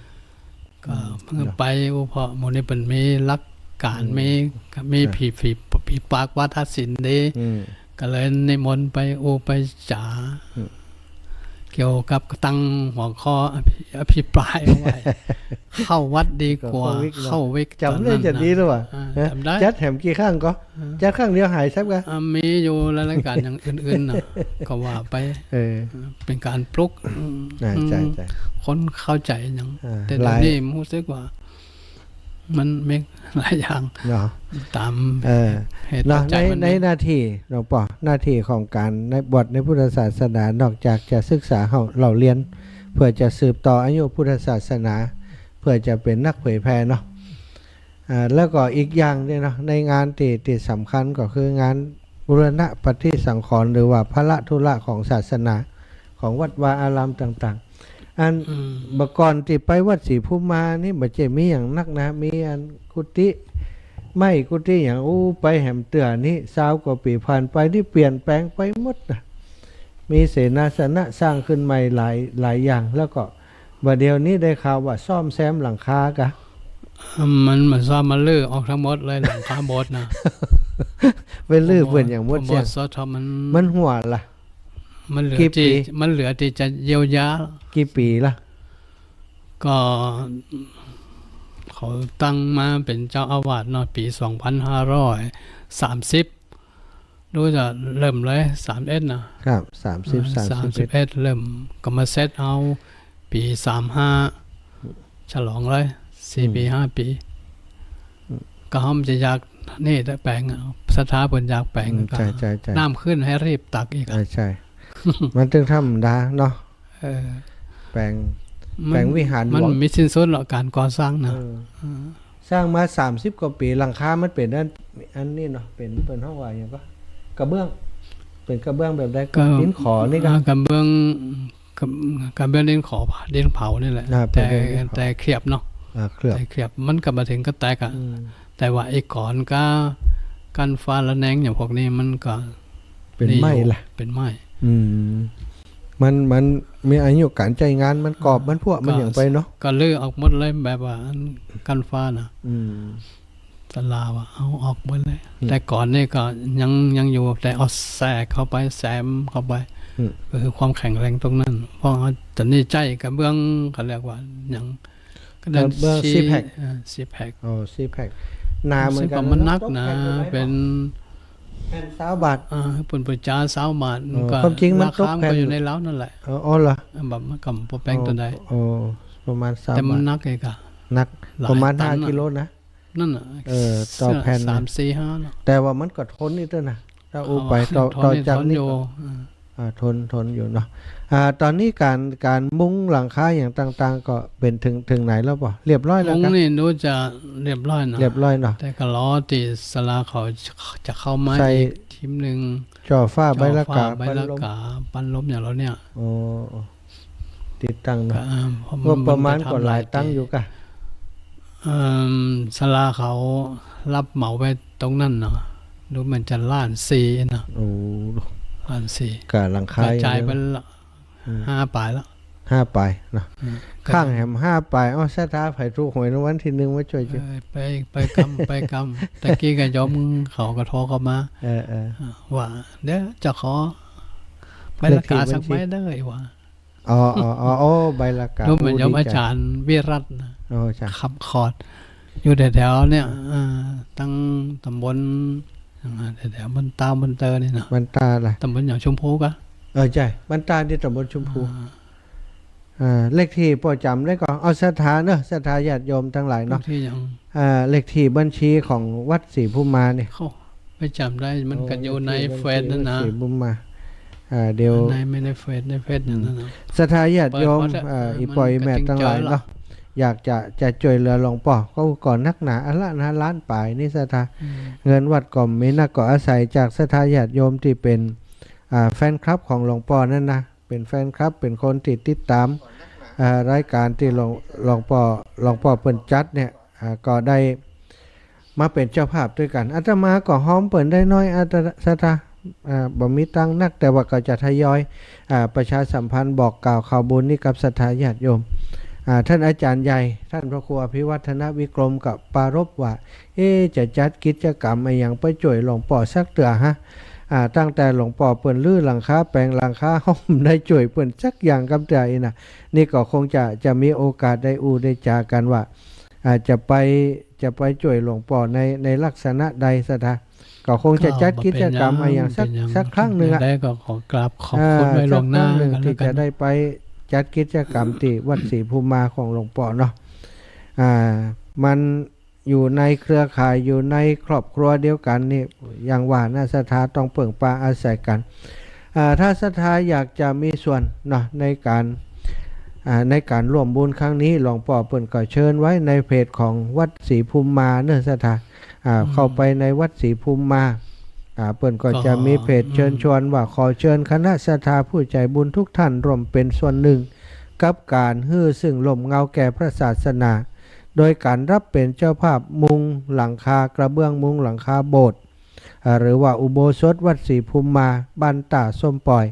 ก็เพิ่งไปเพราะหมู่นี้เป็นมีหลักการมีผีปากวาทศิลป์ดีก็เลยนิมนต์ไปไปจ๋าเกี่ยวกับตั้งหัวข้ออภิปรายเอาไว้เข้าวัดดีกว่าเข้าวิก จำได้จะดีหรือเปล่า จำได้ จัดแถมกี่ข้างก็จัดข้างเดียวหายซับกัน มีอยู่รายการอย่างอื่นๆนะก็ว่าไปเป็นการปลุก ใช่ คนเข้าใจอย่าง แต่ ห เดี๋ย ลายว นี้รู้สึกว่า มันไม่หลายอย่าง เนาะ ตามเหตุ เนาะ ปัจจัยมัน ในหน้าที่หลวงพ่อหน้าที่ของการในบวชในพุทธศาสนานอกจากจะศึกษาเราเรียน เพื่อจะสืบต่ออายุพุทธศาสนา เพื่อจะเป็นนักเผยแผ่เนาะแล้วก็อีกอย่างเนี่ยเนาะในงานที่สำคัญก็คืองานบูรณะปฏิสังขรณ์หรือว่าพระธุระของศาสนาของวัดวาอารามต่างๆ อันเมื่อก่อนที่ไปวัดศรีภูมิมานี่บ่จะมีอย่างนักนะมีอันกุฏิไม่กุฏิอย่างไปแหมเตือนี่20 กว่าปีผ่านไปนี่เปลี่ยนแปลงไปหมดนะมีเสนาสนะสร้างขึ้นใหม่หลายอย่างแล้วก็บัดเดี๋ยวนี้ได้ข่าวว่าซ่อมแซมหลังคากะ มันมาซ่อมมาลื้อออกทั้งหมดเลยหลังคาโบสถ์นะ ไปลื้อเพิ่นอย่างหมด โบ เสีย สถ์สทมัน มันหัวล่ะ มันเหลือ กี่ปี ที่จะเยียวยา กี่ปีล่ะ ก็เขาตั้งมาเป็นเจ้าอาวาสเนาะปี 2530ดูจะเริ่มเลย31นะครับ 31เริ่มก็มาเซตเอาปี35ฉลองเลย4 ปี5 ปีก็ห้อมจะอยากนี่ได้แปลงสถาปัญญาแปลงก็ ใช่ น้ำขึ้นให้รีบตักอีก ใช่ มันถึงธรรมดาเนาะ แปลงวิหารหลวง มันมีสิ้นสุดหรอกการก่อสร้างนะ สร้างมา30 กว่าปีหลังคามันเป็นอันนี้เนาะเป็นห้องว่าอย่างก็กระเบื้องเป็นกระเบื้องแบบใดก็ดินขอนี่ก็ กระเบื้องดินขอดินเผานี่แหละแต่เคลียบเนาะ เคลือบ แต่เคลียบมันก็มาถึงก็แตกอ่ะแต่ว่าไอ้ก่อนก็กันฟ้าละแนงอย่างพวกนี้มันก็ เป็นไม้ล่ะ เป็นไม้ มันมีอายุการใจงานมันกรอบมันพวกมันอย่างไปเนาะ ก็ลื้อออกหมดเลยแบบว่ากันฟ้านะสลาว่าเอาออกหมดเลย แต่ก่อนนี่ก็ยังอยู่แต่เอาแสกเข้าไปแซมเข้าไปก็คือความแข็งแรงตรงนั้นเพราะตอนนี้ใจกับเบื้องเขาเรียกว่าอย่างก็เดิน เบื้องซีแพค ซีแพค ซีแพคนาเหมือนกัน มันนักนะเป็น แผ่น20 บาท ปุ่นปุจ้า20 บาท ความจริงมัน รา ตก คา แผ่น ก็อยู่ในเล้านั่นแหละ อ๋อเหรอ แบบมันกับโปรแป้งตัวใด ประมาณ20 แต่มัน บาท นักเองอะ นัก หลาย ประมาณ ตัน 5 กิโลนะ นั่นน่ะ ต่อแผ่น 3 4 5เนาะ แต่ว่ามันก็ทนนี่ด้วยนะถ้าไปต่อจากนี้ อยู่ ทนอยู่เนาะตอนนี้การมุ้งหลังคาอย่างต่างๆ ก็เป็นถึงไหนแล้วป่ะเรียบร้อยแล้ว มุ้ง ครับ นี่ดูจะเรียบร้อยเนาะ เรียบร้อยเนาะ แต่ก็ล้อตีสลาเขาจะเข้ามา ใส่ อีกทีมหนึ่ง จ่อฟ้าใบละกา ใบละกาปันลมอย่างเราเนี่ย โอ้ ติดตั้ง ก็ เนาะงบประมาณก็หลายตั้งอยู่กะ ศาลาเขารับเหมาไปตรงนั้นเนาะดูมันจะล้านสี่เนาะ โอ้ ล้านสี่ กะหลัง ก คา ระจาย อ ไป งเดีว ละ5 ปลายแล้ว 5 ปลายเนาะข้างแหม5 ปลายอ้อศรัทธาไผถูกหวยรางวัลที่1มาช่วยจุ ไปกำตะกี้ก็ยอมเขาก็โทรเข้ามา เออ ว่าเดี๋ยวจะขอใบละกาสักใบได้ว่า อ๋อโอ้ใบละกา ดูเหมือนยม ดี อา ใจ จารย์วิรัตน์นะ โอ้จ้ะ ขับคอร์ดอยู่แถวๆเนี่ยตั้งตำบลแถวๆบนตามบนเตอนี่เนาะ มันตาล่ะ ตำบลอย่างชมพูกะ ใช่มันตาที่ตำบลชมพูเลขที่ประจำได้ก่อนเอาศรัทธาเนอะศรัทธาญาติโยมทั้งหลายเนาะ ที่อย่าง เลขที่บัญชีของวัดศรีภูมิมาเนี่ย เข้าไปจำได้มันกันอยู่ในเฟซนั่นนะ ศรีภูมิมาเดี๋ยว ไม่ในเฟซนั่นนะ ศรัทธาญาติโยม เปิดวัดอะ อีปอยแม่ทั้งหลายเนาะอยากจะช่วยเหลือหลวงพ่อก็ก่อนนักหนาอันละนะล้านปลายนี่ศรัทธาเงินวัดก่อมมีนักก็อาศัยจากศรัทธาญาติโยมที่เป็นแฟนคลับของหลวงพ่อนั่นนะเป็นแฟนคลับเป็นคนติดตามรายการที่หลวงพ่อเปิ่นจัดเนี่ยก็ได้มาเป็นเจ้าภาพด้วยกันอาตมาก็หอมเปิ่นได้น้อยอาตศรัทธาบ่มีตังนักแต่ว่าก็จะทยอยประชาสัมพันธ์บอกกล่าวข่าวบุญนี่กับศรัทธาญาติโยมท่านอาจารย์ใหญ่ท่านพระครูอภิวัฒนวิกรมกับปารภว่าจะจัดกิจกรรมอะไรอย่างไปช่วยหลวงพ่อสักเตือฮะตั้งแต่หลวงพ่อเปิ่นลื้อหลังคาแปลงหลังคาห้องได้ช่วยเปิ่นสักอย่างกับใจนะนี่ก็คงจะมีโอกาสได้ได้จากันว่าจะไปช่วยหลวงพ่อในลักษณะใดศรัทธาก็คงจะจัดกิจกรรมอะไรอย่างสักครั้งหนึ่ง ได้ก็ขอกราบขอบคุณไว้ลวงหน้า ที่จะได้ไปจัดกิจกรรมที่วัดศรีภูมิมาของหลวงพ่อเนาะมันอยู่ในเครือข่ายอยู่ในครอบครัวเดียวกันนี่อย่างว่านะศรัทธาต้องเปิ่งปาอาศัยกันถ้าศรัทธาอยากจะมีส่วนเนาะในการร่วมบุญครั้งนี้หลวงพ่อเปิ่นก็เชิญไว้ในเพจของวัดศรีภูมิมาเนอะศรัทธาเข้าไปในวัดศรีภูมิมาเปิ่นก็จะมีเพจเชิญชวนว่าขอเชิญคณะศรัทธาผู้ใจบุญทุกท่านร่วมเป็นส่วนหนึ่งกับการฮื้อซึ่งลมเงาแก่พระศาสนาโดยการรับเป็นเจ้าภาพมุงหลังคากระเบื้องมุงหลังคาโบสถ์หรือว่าอุโบสถวัดศรีภูมิมาบ้านตาส้มปล่อย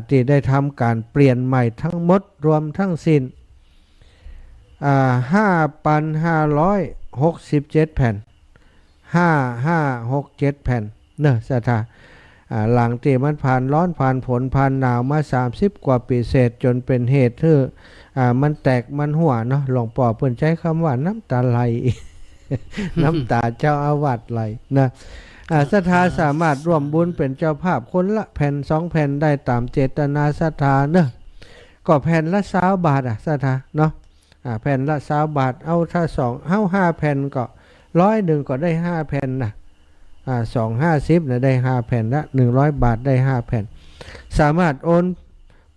ที่ได้ทำการเปลี่ยนใหม่ทั้งหมดรวมทั้งสิ้น5,567 แผ่น5567 แผ่นเนอะศรัทธาหลังที่มันผ่านร้อนผ่านฝนผ่านหนาวมา30 กว่าปีเศษจนเป็นเหตุที่มันแตกมันหัวเนาะหลวงพ่อเพิ่นใช้คำว่าน้ำตาไหล น้ำตาเจ้าอาวาสไหลนะศรัทธาสามารถร่วมบุญเป็นเจ้าภาพคนละแผ่น2 แผ่นได้ตามเจตนาศรัทธาเนอะก็แผ่นละ20 บาทศรัทธาเนาะแผ่นละ20 บาทเอาถ้า5 แผ่นก็100ก็ได้5 แผ่นนะ250นะได้5 แผ่นละ100 บาทได้5 แผ่นสามารถโอน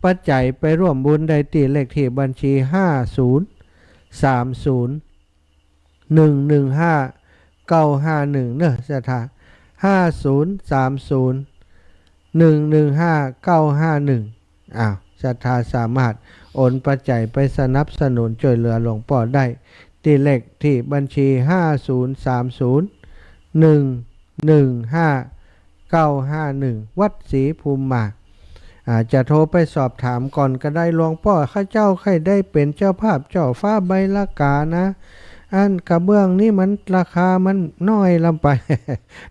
ปัจจัยไปร่วมบุญได้ที่เลขที่บัญชี5030115951เนอะศรัทธา5030115951ศรัทธาสามารถโอนปัจจัยไปสนับสนุนช่วยเหลือหลวงพ่อได้ที่เลขที่บัญชี5030115951วัดศรีภูมิมาจะโทรไปสอบถามก่อนก็ได้หลวงพ่อข้าเจ้าใครได้เป็นเจ้าภาพเจ้าฟ้าใบละกานะอันกระเบื้องนี่มันราคามันน้อยลำไป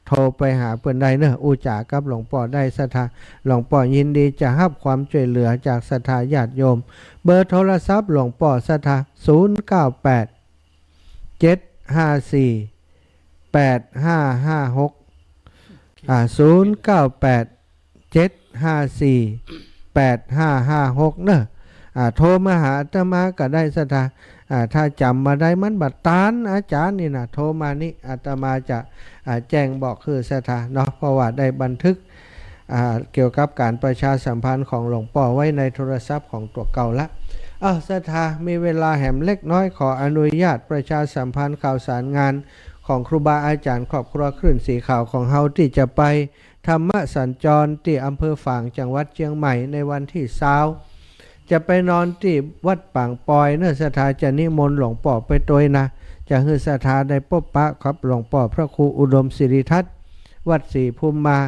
โทรไปหาเพิ่นได้เนอะอูจ่ากับหลวงพ่อได้ศรัทธาหลวงพ่อยินดีจะรับความช่วยเหลือจากศรัทธาญาติโยมเบอร์โทรศัพท์หลวงพ่อศรัทธา098-754-8556 เนอะโทรมาหาอาตมาก็ได้ศรัทธาถ้าจำมาได้มันบัดตานอาจารย์นี่นะโทรมานี่อาตมาจะแจ้งบอกคือศรัทธาเนาะเพราะว่าได้บันทึกเกี่ยวกับการประชาสัมพันธ์ของหลวงพ่อไว้ในโทรศัพท์ของตัวเก่าละศรัทธามีเวลาแหมเล็กน้อยขออนุญาตประชาสัมพันธ์ข่าวสารงานของครูบาอาจารย์ครอบครัวคลื่นสีขาวของเฮาที่จะไปธรรมสัญจรที่อำเภอฝางจังหวัดเชียงใหม่ในวันที่20 จะไปนอนที่วัดป่างปอยเนื้อสถาจะนิมนต์หลวงป่อไปตัวยนะจะฮือสถาได้พบปะครับหลวงป่อพระครูอุดมศิริทัศน์วัดศรีภูมิมา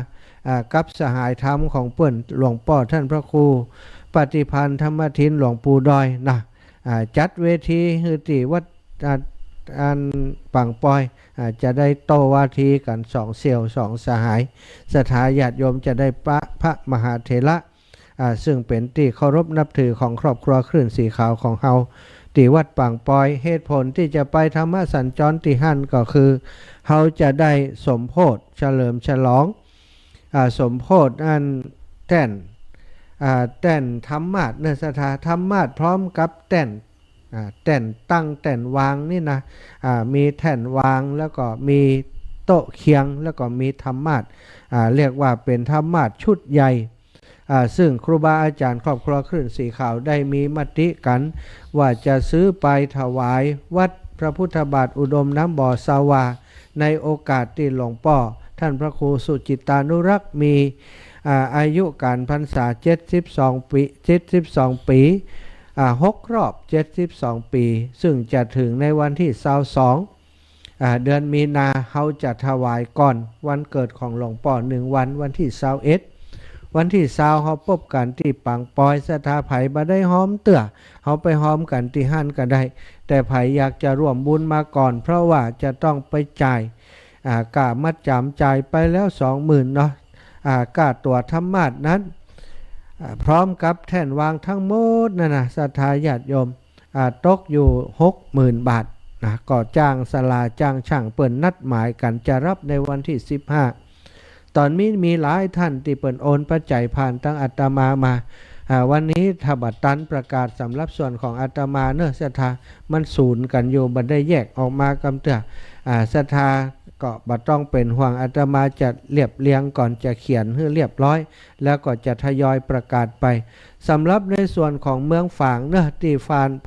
กับสหายธรรมของเปิ้นหลวงป่อท่านพระครูปฏิพันธ์ธรรมทินหลวงปู่ดอยนะจัดเวทีฮือที่วัดอันป่างปอยจะได้โตวาทีกันสองเสี่ยวสองสหายสถาญาติโยมจะได้พระมหาเถระซึ่งเป็นที่เคารพนับถือของครอบครัวคลื่นสีขาวของเฮาที่วัดป่างปอยเหตุผลที่จะไปธรรมสัญจรที่หั่นก็คือเฮาจะได้สมโภชเฉลิมฉลองสมโภชอันแต้นธรรมาสเนสถาธรรมาสพร้อมกับแต้นตั้งแต้นวางนี่นะมีแท่นวางแล้วก็มีโต๊ะเคียงแล้วก็มีธรรมาสเรียกว่าเป็นธรรมาสชุดใหญ่ซึ่งครูบาอาจารย์ครอบครัวคลื่นสีขาวได้มีมติกันว่าจะซื้อไปถวายวัดพระพุทธบาทอุดมน้ำบ่อสาวาในโอกาสที่หลวงพ่อท่านพระครูสุจิตานุรักษ์มีอายุการพรรษา72 ปี6 รอบ72 ปีซึ่งจะถึงในวันที่22เดือนมีนาเขาจะถวายก่อนวันเกิดของหลวงพ่อ1 วันที่21วันที่20เขาพบกันที่ปังปอยสถาไผ่มาได้หอมเตื่อเขาไปหอมกันที่หั่นก็ได้แต่ไผ่อยากจะร่วมบุญมาก่อนเพราะว่าจะต้องไปจ่ายกะมัดจำจ่ายไปแล้ว 20,000 เนาะกะตัวธรรมาสนั้นพร้อมกับแท่นวางทั้งหมดนั่นนะศรัทธาญาติโยมตกอยู่ 60,000 บาทนะก็จ้างศาลาจ้างช่างเปิ่นนัดหมายกันจะรับในวันที่15ตอนนี้มีหลายท่านที่เปิ่นโอนปัจจัยผ่านตั้งอาตมามาวันนี้ทบัตตันประกาศสำหรับส่วนของอาตมาเนอะศรัทธามันศูนย์กันอยู่บันได้แยกออกมากำเตือศรัทธาก็บัดต้องเป็นห่วงอาตมาจะเรียบเรียงก่อนจะเขียนให้เรียบร้อยแล้วก็จะทยอยประกาศไปสำหรับในส่วนของเมืองฝางเนอะที่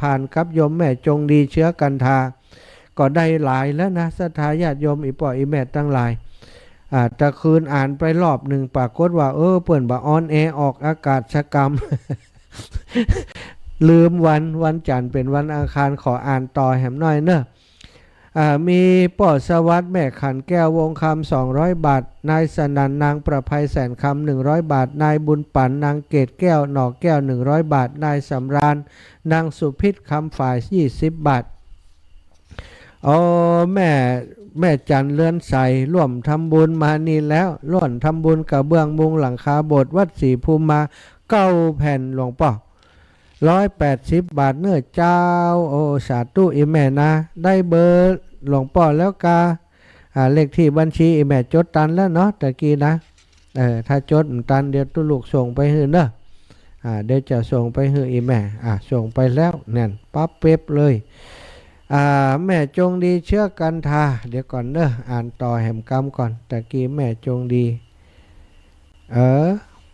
ผ่านกับโยมแม่จงดีเชื้อกันทาก็ได้หลายแล้วนะศรัทธาญาติโยมอีป่ออีแม่ตั้งหลายตะคืนอ่านไปรอบหนึ่งปรากฏว่าเปิ่นบ่ออนแอออกอากาศชกรรม ลืมวันจันทร์เป็นวันอังคารขออ่านต่อแหมหน่อยเนอะมีป่อสวัสดิ์แม่ขันแก้ววงคำ200 บาทนายสนันนางประภัยแสนคำ100 บาทนายบุญปั่นนางเกตแก้วหนอกแก้ว100 บาทนายสำราญนางสุพิษคำฝ่าย20 บาทแม่จันเลื่อนใสร่วมทำบุญมานี่แล้วร่วมทำบุญกับเบื้องมุงหลังคาโบสถ์วัดศรีภูมิมา9 แผ่นหลวงป่อ180 บาทเนื้อเจ้าสาธุอีแม่นะได้เบอร์หลวงป่อแล้วกาเลขที่บัญชีอีแม่จดตันแล้วเนาะตะกี้นะถ้าจดตันเดี๋ยวตุลูกส่งไปให้เนอะเดี๋ยวจะส่งไปให้อีแม่ส่งไปแล้วเนี่ยปั๊บเป๊บเลยแม่จงดีเชื่อกันทาเดี๋ยวก่อนเนอะอ่านต่อแหมกำก่อนตะกี้แม่จงดี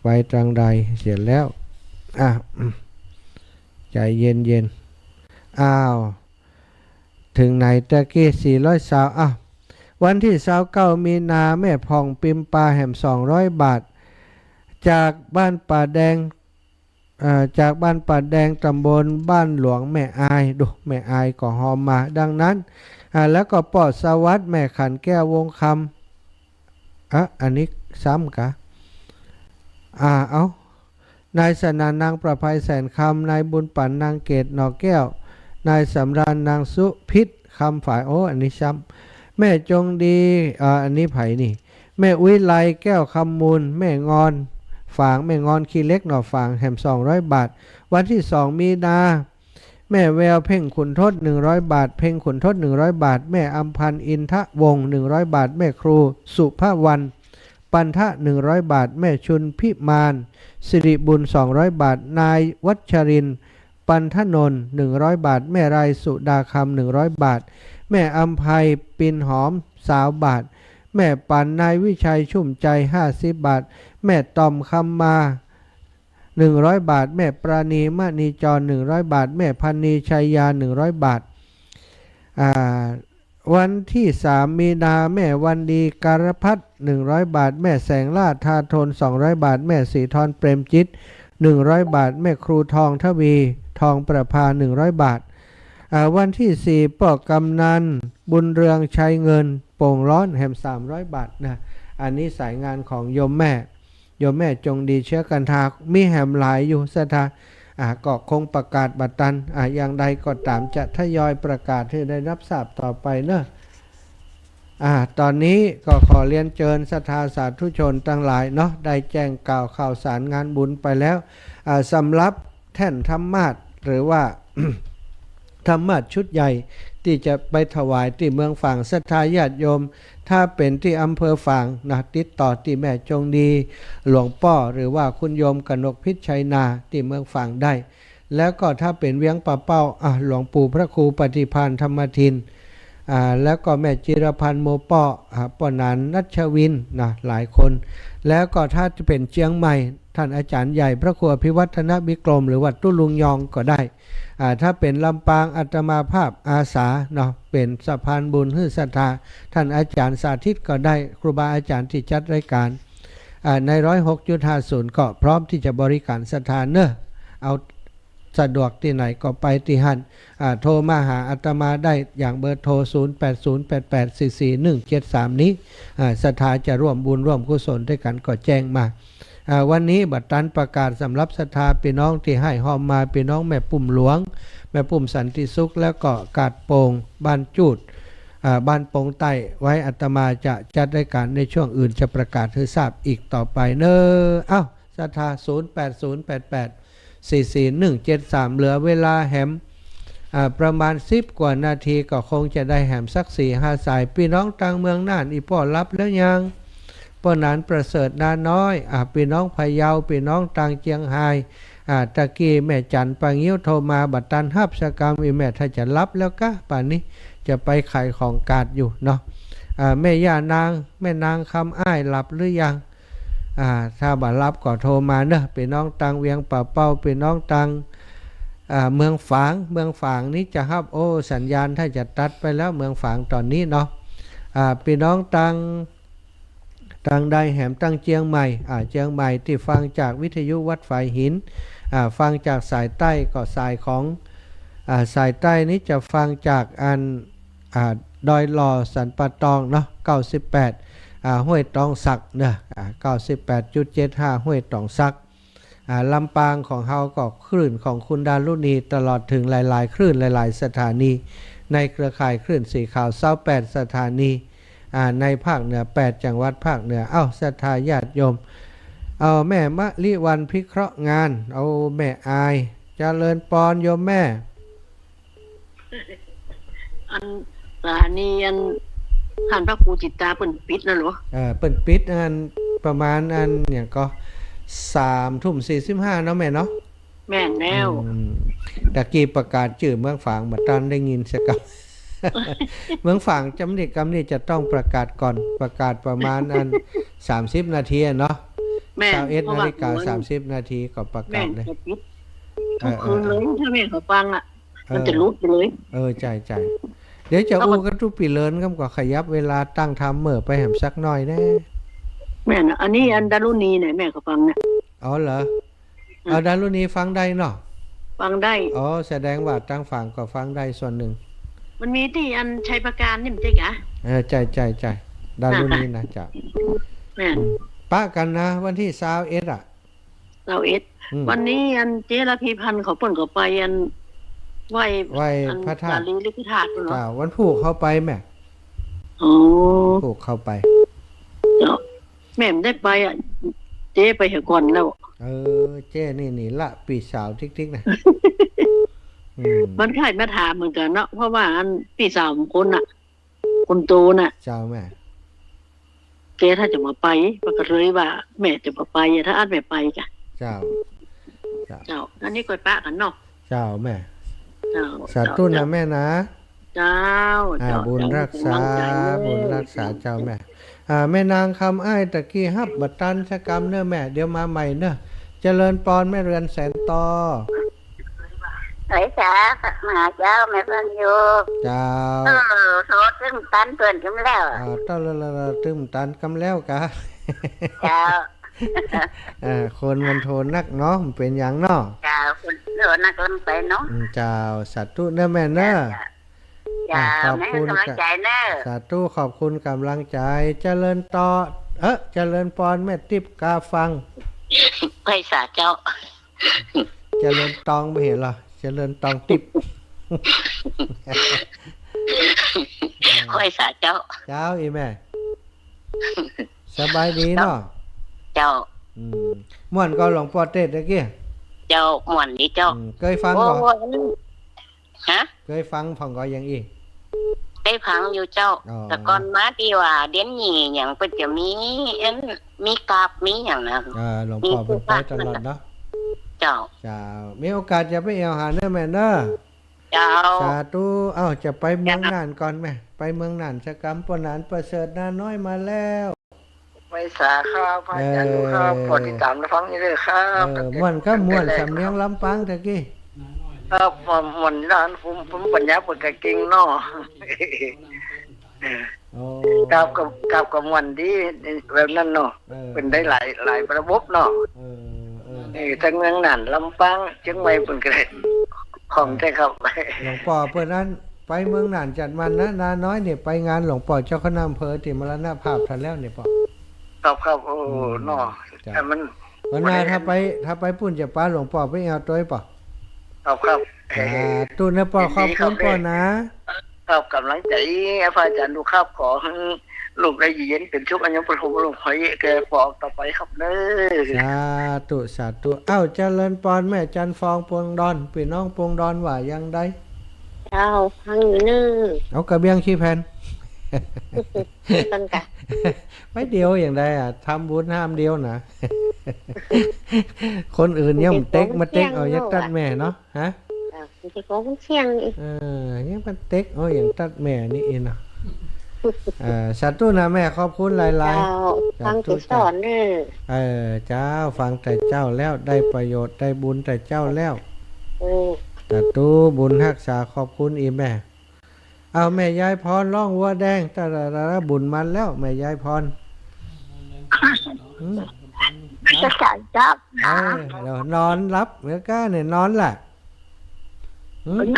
ไปทางใดเสร็จแล้วใจเย็นถึงไหนตะกี้400วันที่29 มีนาแม่ผ่องปิมปลาแหม200 บาทจากบ้านป่าแดงตำบลบ้านหลวงแม่อายดูแม่อายก็หอมมาดังนั้นแล้วก็ปอดสวัสดิ์แม่ขันแก้ววงคำอันนี้ซ้ำกะนายสนันนางประภัยแสนคำนายบุญปั่นนางเกตหนอกแก้วนายสำราญนางสุพิษคำฝ่ายอันนี้ซ้ำแม่จงดีอันนี้ไผ่นี่แม่อุ้ยไลแก้วคำมูลแม่งอนฝางแม่งอนขี้เล็กหน่อฝางแหม200 บาทวันที่2 มีนาแม่แววเพ่งขุนทด100 บาทเพ่งขุนทด100 บาทแม่อัมพันธ์อินทะวงศ์100 บาทแม่ครูสุภวรรณปันทะ100 บาทแม่ชุนพิมานสิริบุญ200 บาทนายวัชรินทร์ปันทนนท์100 บาทแม่ไรสุดาคำ100 บาทแม่อัมภัยปินหอม20 บาทแม่ปันนายวิชัยชุ่มใจ50 บาทแม่ตอมคำมา100 บาทแม่ปราณีมณีจร100 บาทแม่พันนีชัยยา100 บาทวันที่3 มีนาแม่วันดีการพัฒน์100 บาทแม่แสงลาดทาทน200 บาทแม่สีทรเปรมจิต 100 บาทแม่ครูทองทวีทองประภา100 บาทวันที่4ป้อกำนันบุญเรืองชัยเงินโป่งร้อนแหม300 บาทนะอันนี้สายงานของโยมแม่จงดีเชื้อกันทามีแหมหลายอยู่สถาก็คงประกาศบัตรตันอย่างใดก็ตามจะทยอยประกาศให้ได้รับทราบต่อไปเนอะตอนนี้ก็ขอเรียนเชิญศรัทธาสาธุชนทั้งหลายเนาะได้แจ้งกล่าวข่าวสารงานบุญไปแล้วสำหรับแท่นธรรมาสน์หรือว่า ธรรมาสน์ชุดใหญ่ที่จะไปถวายที่เมืองฝางศรัทธาญาติโยมถ้าเป็นที่อำเภอฝางนะติดต่อที่แม่จงดีหลวงป้อหรือว่าคุณโยมกนกพิชัยนาที่เมืองฝางได้แล้วก็ถ้าเป็นเวียงป่าเป้าหลวงปู่พระครูปฏิภาณธรรมทินแล้วก็แม่จิรพันธ์โมป้อปอนันนัชวินนะหลายคนแล้วก็ถ้าจะเป็นเชียงใหม่ท่านอาจารย์ใหญ่พระครูอภิวัฒนวิกรมหรือวัดตุลุงยองก็ได้ถ้าเป็นลำปางอาตมาภาพอาสาเนาะเป็นสะพานบุญฮือศรัทธาท่านอาจารย์สาธิตก็ได้ครูบาอาจารย์ที่จัดรายการใน106.50ก็พร้อมที่จะบริการศรัทธาเนอะเอาสะดวกที่ไหนก็ไปที่หันโทรมาหาอาตมาได้อย่างเบอร์โทร 0808844173 นี้ศรัทธาจะร่วมบุญร่วมกุศลด้วยกันก็แจ้งมาวันนี้บัตรตันประกาศสำหรับศรัทธาพี่น้องที่ให้หอมมาพี่น้องแม่ปุ่มหลวงแม่ปุ่มสันติสุขแล้วก็กาดโป่งบ้านจูดบ้านโป่งใต้ไว้อาตมาจะจัดรายการในช่วงอื่นจะประกาศให้ทราบอีกต่อไปเนอะศรัทธา 0808844173 เหลือเวลาแหมประมาณ10 กว่านาทีก็คงจะได้แหมสัก 4-5 สายพี่น้องต่างเมืองน่านอีพ่อรับแล้วยังป้อนานประเสริฐนาน้อยพี่น้องพะเยาพี่น้องต่างเจียงไฮ้ตะกี้แม่จันปังยิ้วโทรมาบัตรตันหับสกรรมแม่ถ้าจะรับแล้วก็ป่านนี้จะไปขายของกาดอยู่เนาะแม่ย่านางแม่นางคำอ้ายหลับหรือยังถ้าบัตรรับก็โทรมาเนอะพี่น้องต่างเวียงป่าเป้าพี่น้องต่างเมืองฝางนี้จะฮับสัญญาณถ้าจะตัดไปแล้วเมืองฝางตอนนี้เนาะพี่น้องต่างใดแหมตั้งเจียงใหม่เจียงใหม่ที่ฟังจากวิทยุวัดฝายหินฟังจากสายใต้ก็สายของสายใต้นี้จะฟังจากดอยหล่อสันปะตองเนาะ98ห้วยตองสักเนาะ98.75 ห้วยตองสักลำปางของเฮาก็คลื่นของคุณดารุณีตลอดถึงหลายๆคลื่นหลายๆสถานีในเครือข่ายคลื่นสีขาว28 สถานีในภาคเหนือ8 จังหวัดภาคเหนือศรัทธาญาติโยมแม่มะลิวันพิเคราะห์งานแม่อายเจริญปอนโยมแม่อันสถานีท่านพระครูจิตตาเปิ้นปิดนะหรอเปิ้นปิดประมาณเนี่ยก็3:45เนาะแม่เนาะแม่นแล้วตะกี้ประกาศชื่อเมืองฝางบัดตันได้ยินสักกับ เมืองฝางจำนิกรรมนี่จะต้องประกาศก่อนประกาศประมาณ30 นาทีเนาะ21:30 นาทีก็ประกาศเลยทุกคืนเลยถ้าแม่เขาฟังมันจะลุกไปเลยใจเดี๋ยวจะอู้กันทุกปีเลินก็ขยับเวลาตั้งทำเมื่อไปแหมสักหน่อยแน่แม่อันนี้ดารุณีเนี่ยแม่เขาฟังเนี่ยเหรอดารุณีฟังได้เนาะฟังได้แสดงว่าตั้งฝั่งก็ฟังได้ส่วนหนึ่งมันมีที่ชัยประการนี่มันใช่กะใจดารุณีนะจ๊ะแม่ป้ากันนะวันที่21วันนี้เจรพีพันธ์เขาเปิ้นก็ไปไหว้พระธาตุลิขิตธาตุเนาะวันผูกเข้าไปแม่ผูกเข้าไปแม่ได้ไปเจ๊ไปเหก่อนแล้วเจ๊นี่ละปีสาวทิกๆนะมันใครมาถามเหมือนกันเนาะเพราะว่าพี่สาวคนคนโตเจ้าแม่แกถ้าจะมาไปก็เลยว่าแม่จะมาไปถ้าแม่ไปจ้ะเจ้าอันนี้ก็ปะกันเนาะเจ้าแม่สาธุนะแม่นะเจ้าบุญรักษาเจ้าแม่แม่นางคำอ้ายตะกี้ฮับบัตรตันชกรรมเนอะแม่เดี๋ยวมาใหม่เนอะเจริญปอนแม่เรือนแสนต่อไหลจ๋ามาเจ้าแม่เพิ่นอยู่เจ้าโทษตึ้มตันเพิ่นกำแล้วต้นตึ้มตันกำแล้วกะเจ้า คนมันโทนนักเนาะมันเป็นอย่างเนาะ เจ้าคนเลือนักลำไปเนาะ เจ้าสาธุเด้อแม่เด้อ เจ้า ขอบ แม่ คุณ กำลังใจเนอะ สาธุขอบคุณกำลังใจเจริญต่อเจริญปอนแม่ติ๊บกาฟัง ไปสาเจ้า เจริญตองไม่เห็นเหรอเจริญตองติ๊บ ไปสาเจ้า เจ้าอีแม่สบายดีเนาะ เจ้า ม่วนก็หลวงพ่อเทศตะกี้ เจ้าหม่วนนี้เจ้า เคยฟัง โอ้ บ่ ฮะ เคยฟังผ่องก็ยังอีก ได้พังอยู่เจ้า อ๋อ แต่ก่อนมาที่ว่าเดี๋ยวนี้อย่างเพิ่นจะมีมีกราบมีอย่างนั้น หลวงพ่อเป็นไปตลอดเนาะ เจ้า เจ้ามีโอกาสจะไปเอวหาเด้อแม่เด้อ เจ้า สาธุจะไปเมืองน่านก่อนแม่ไปเมืองน่านสกรรมปนานประเสริฐนาน้อยมาแล้ว ไม่สาครับพระอาจารย์ดูครับโปรดติดตามและฟังนี่เลยครับ ม่วนก็ม่วนสำเนียงลำปางตะกี้ ครับหม่วนด้านผมปัญญาเปิดกะเก่งเนาะ โอ้ กับม่วนดีแบบนั้นเนาะเป็นได้หลายระบบเนาะทั้งเมืองน่านลำปางเชียงใหม่เพิ่นก็ได้ของใช่ครับ หลวงพ่อเพิ่นนั้นไปเมืองน่านจัดมันนะนาน้อยเนี่ยไปงานหลวงพ่อเจ้าคณะอำเภอที่มรณภาพทันแล้วเนี่ยป่อ ครับโอ้เนาะแต่มัน วันหน้าถ้าไปปุ่นจะป้าหลวงพ่อไปเอาตัวป่อ ครับ ตู้นะป่อขอบคุณป่อนะ ครับกำลังใจพระอาจารย์ดูครับขอให้ลูกได้เย็นเป็นชุกอันยังประทมลงไฟแกปอกต่อไปครับเด้อ สาธุเจริญปอนแม่จันฟองปวงดอนพี่น้องปวงดอนว่ายังได้ เจ้าฟังอยู่เนื้อ เอากระเบียงขี้แผ่น ต้นกะ ไม่เดียวอย่างใดทำบุญห้ามเดียวนะ คนอื่นย่ำเต็กมาเต็กเอาอย่างตัดแม่เนาะฮะ ที่เขาเชียงอีก ยังมันเต็กเอาอย่างตัดแม่นี่เองนะสาธุนะแม่ขอบคุณหลาย เจ้าฟังติสอนเนื้อ เจ้าฟังแต่เจ้าแล้วได้ประโยชน์ได้บุญแต่เจ้าแล้วสาธุบุญรักษาขอบคุณอีแม่เอาแม่ยายพรร้องวัวแดงแต่ละบุญมันแล้วแม่ยายพร จะจ่ายจับ เดี๋ยวนอนรับเมื่อก้าเนี่ยนอนแหละ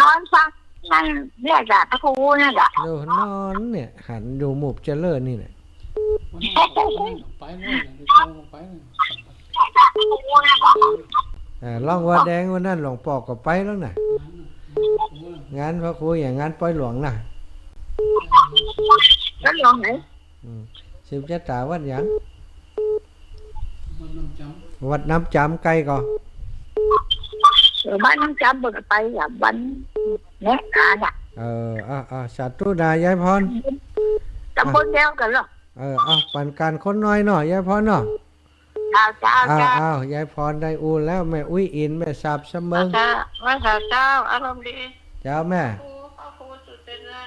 นอนฟังนั่นเรียกจากตะคูนั่นแหละ เดี๋ยวนอนเนี่ยหันอยู่หมุบเจริญนี่เนี่ย ไปเลยไปเลย ร้องวัวแดงวันนั้นหลวงปอกก็ไปแล้วน่ะงานพระครูอย่างงานปล่อยหลวงน่ะ แล้วลงไหน สิบเจตาวัดหยังวัดน้ำจำไกลก่อน บ้านน้ำจำบนไปอย่างวันเนี้ยน่ะ สาธุดายายพร ตำบลเดียวกันหรอ ปั่นการคนน้อยหน่อยยายพรเนาะ เจ้า ยายพรได้อูแล้วแม่อุ้ยอินแม่สาบเสมอ ว่าเจ้าอารมณ์ดี เจ้าแม่ พระครูจุตินะ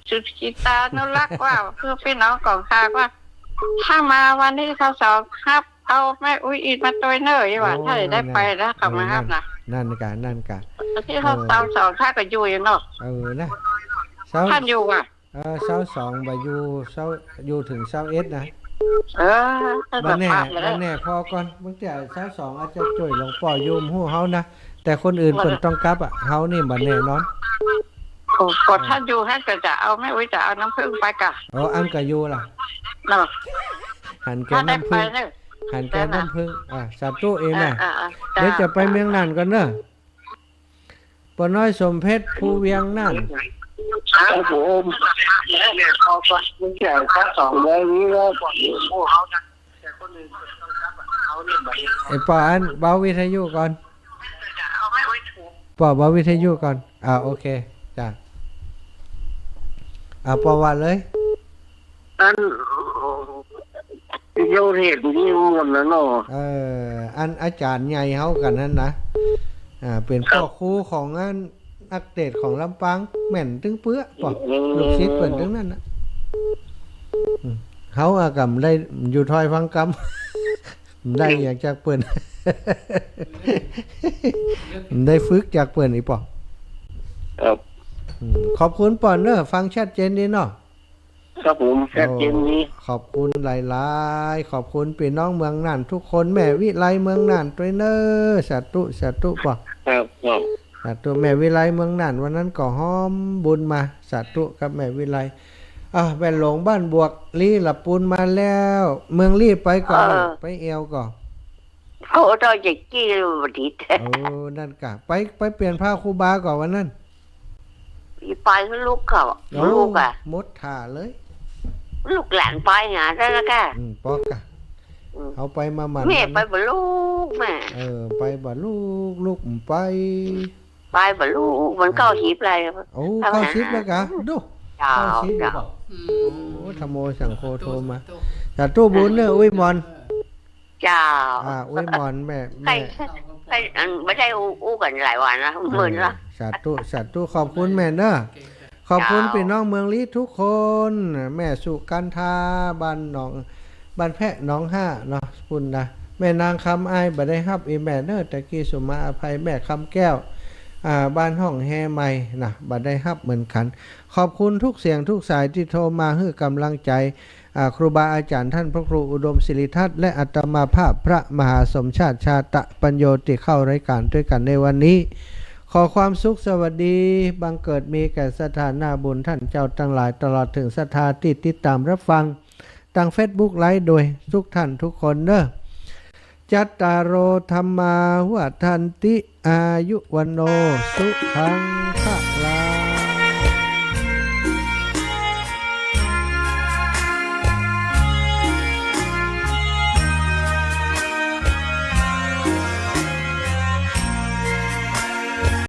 จุติตานุรักษ์ว่าเพื่อพี่น้องของข้าว่าถ้ามาวันที่เขาสอบครับเอาแม่อุ้ยอินมาตัวเนยว่าถ้าได้ไปแล้วกลับมาครับนะ นั่นกะที่เขาสอบข้าก็อยู่อย่างนอก นะ ท่านอยู่อ่ะ เสาสองบาอยู่ถึงเสาเอสนะ ท่าน บ้าน แบบ แน่พอก่อนบางทีเสาสองอาจจะจ่วยหลวงป่อยุมหูเฮานะแต่คนอื่นคนต้องกลับเฮานี่บ้านแน่นอน กดท่านอยู่ท่านก็จะเอาไม่อุ้ยจะเอาน้ำผึ้งไปกะ อันกะอยู่ล่ะ เนาะ หันแก ถ้าได้ น้ำ ไป พึ่ง เนี่ย หันแกน้ำพึ่งสาธุเองนะ จ้า เดี๋ยวจะไปเมืองน่านกันเนอะปน้อยสมเพชรภูเวียงน่าน ครับผมเนี่ยพอฟังมึงแก่ข้อสองเลยนี่ก็ปล่อยพวกเขานะแต่คนอื่นต้องรับเขาเนี่ยแบบ ไอ้ป่ออันเบาวิทยุก่อน เอาไม่ไว้ถูก ป่อเบาวิทยุก่อนโอเคจ้ะป่อว่าเลย อันโยเรศนี่มันนะเนาะ อันอาจารย์ใหญ่เฮากันนั่นนะเป็นพ่อครูของงานนักเตะของลำปางแม่นตึงเปื้อป่อลูกศิษย์เปิ่นตึงนั่นนะเฮากำได้อยู่ถอยฟังกำได้อยากจากเปิ่น ได้ฝึกจากเปิ่นอีป่อ ครับ ขอบคุณป่อเนอะฟังชัดเจนดีเนาะ ครับผมชัดเจนนี้ ขอบคุณหลายๆขอบคุณพี่น้องเมืองน่านทุกคนแม่วิไลเมืองน่านตัวเนอสาธุป่ะ ครับครับ สาธุแม่วิไลเมืองน่านวันนั้นก็ห้อมบุญมาสาธุครับแม่วิไลแม่หลงบ้านบวกลี่หลับปูนมาแล้ว เมืองลี่ไปก่อนไปเอวก่อน เอาตอนจะกี้บดีแต่ นั่นกะไปเปลี่ยนผ้าครูบาก่อนวันนั้น ไปลูกเขาลูกอ่ะ มดถ่าเลย ลูกหลานไปหาได้แล้วก็ ปอกะเอาไปมาหมัน แม่ไปบ่ลูกแม่ ไปบ่ลูกไป ไปบ่ลูกมันเก้าหิบอะไร โอ้เข้าชิปแล้วกะดู เจ้า เข้าชิป เจ้า โอ้ธโมสังโฆโทรมาจากตู้บุญเนอะอุ้ยมอน เจ้า อุ้ยมอนแม่ ใครไม่ใช่อู้กันหลายวันนะหมื่นละ สาธุขอบคุณแม่เนอะขอบคุณพี่น้องเมืองลีทุกคนแม่สุกันทาบ้านแพะหนองห้าเนาะคุณนะแม่นางคำไอ้บ่ได้ฮับอีแม่เนอะตะกี้สุมาอภัยแม่คำแก้วบ้านห้องแฮใหม่นะบ่ได้ฮับเหมือนกันขอบคุณทุกเสียงทุกสายที่โทรมาให้กำลังใจครูบาอาจารย์ท่านพระครูอุดมศิริทัศน์และอัตมาภาพพระมหาสมชาติชาตะปัญโยติเข้ารายการด้วยกันในวันนี้ขอความสุขสวัสดีบังเกิดมีแก่ศรัทธาหน้าบุญท่านเจ้าทั้งหลายตลอดถึงศรัทธาที่ติดตามรับฟังทาง Facebook ไลฟ์โดยทุกท่านทุกคนเด้อจัตตารโอธรรมาหัวทันติอายุวันโนสุขังภา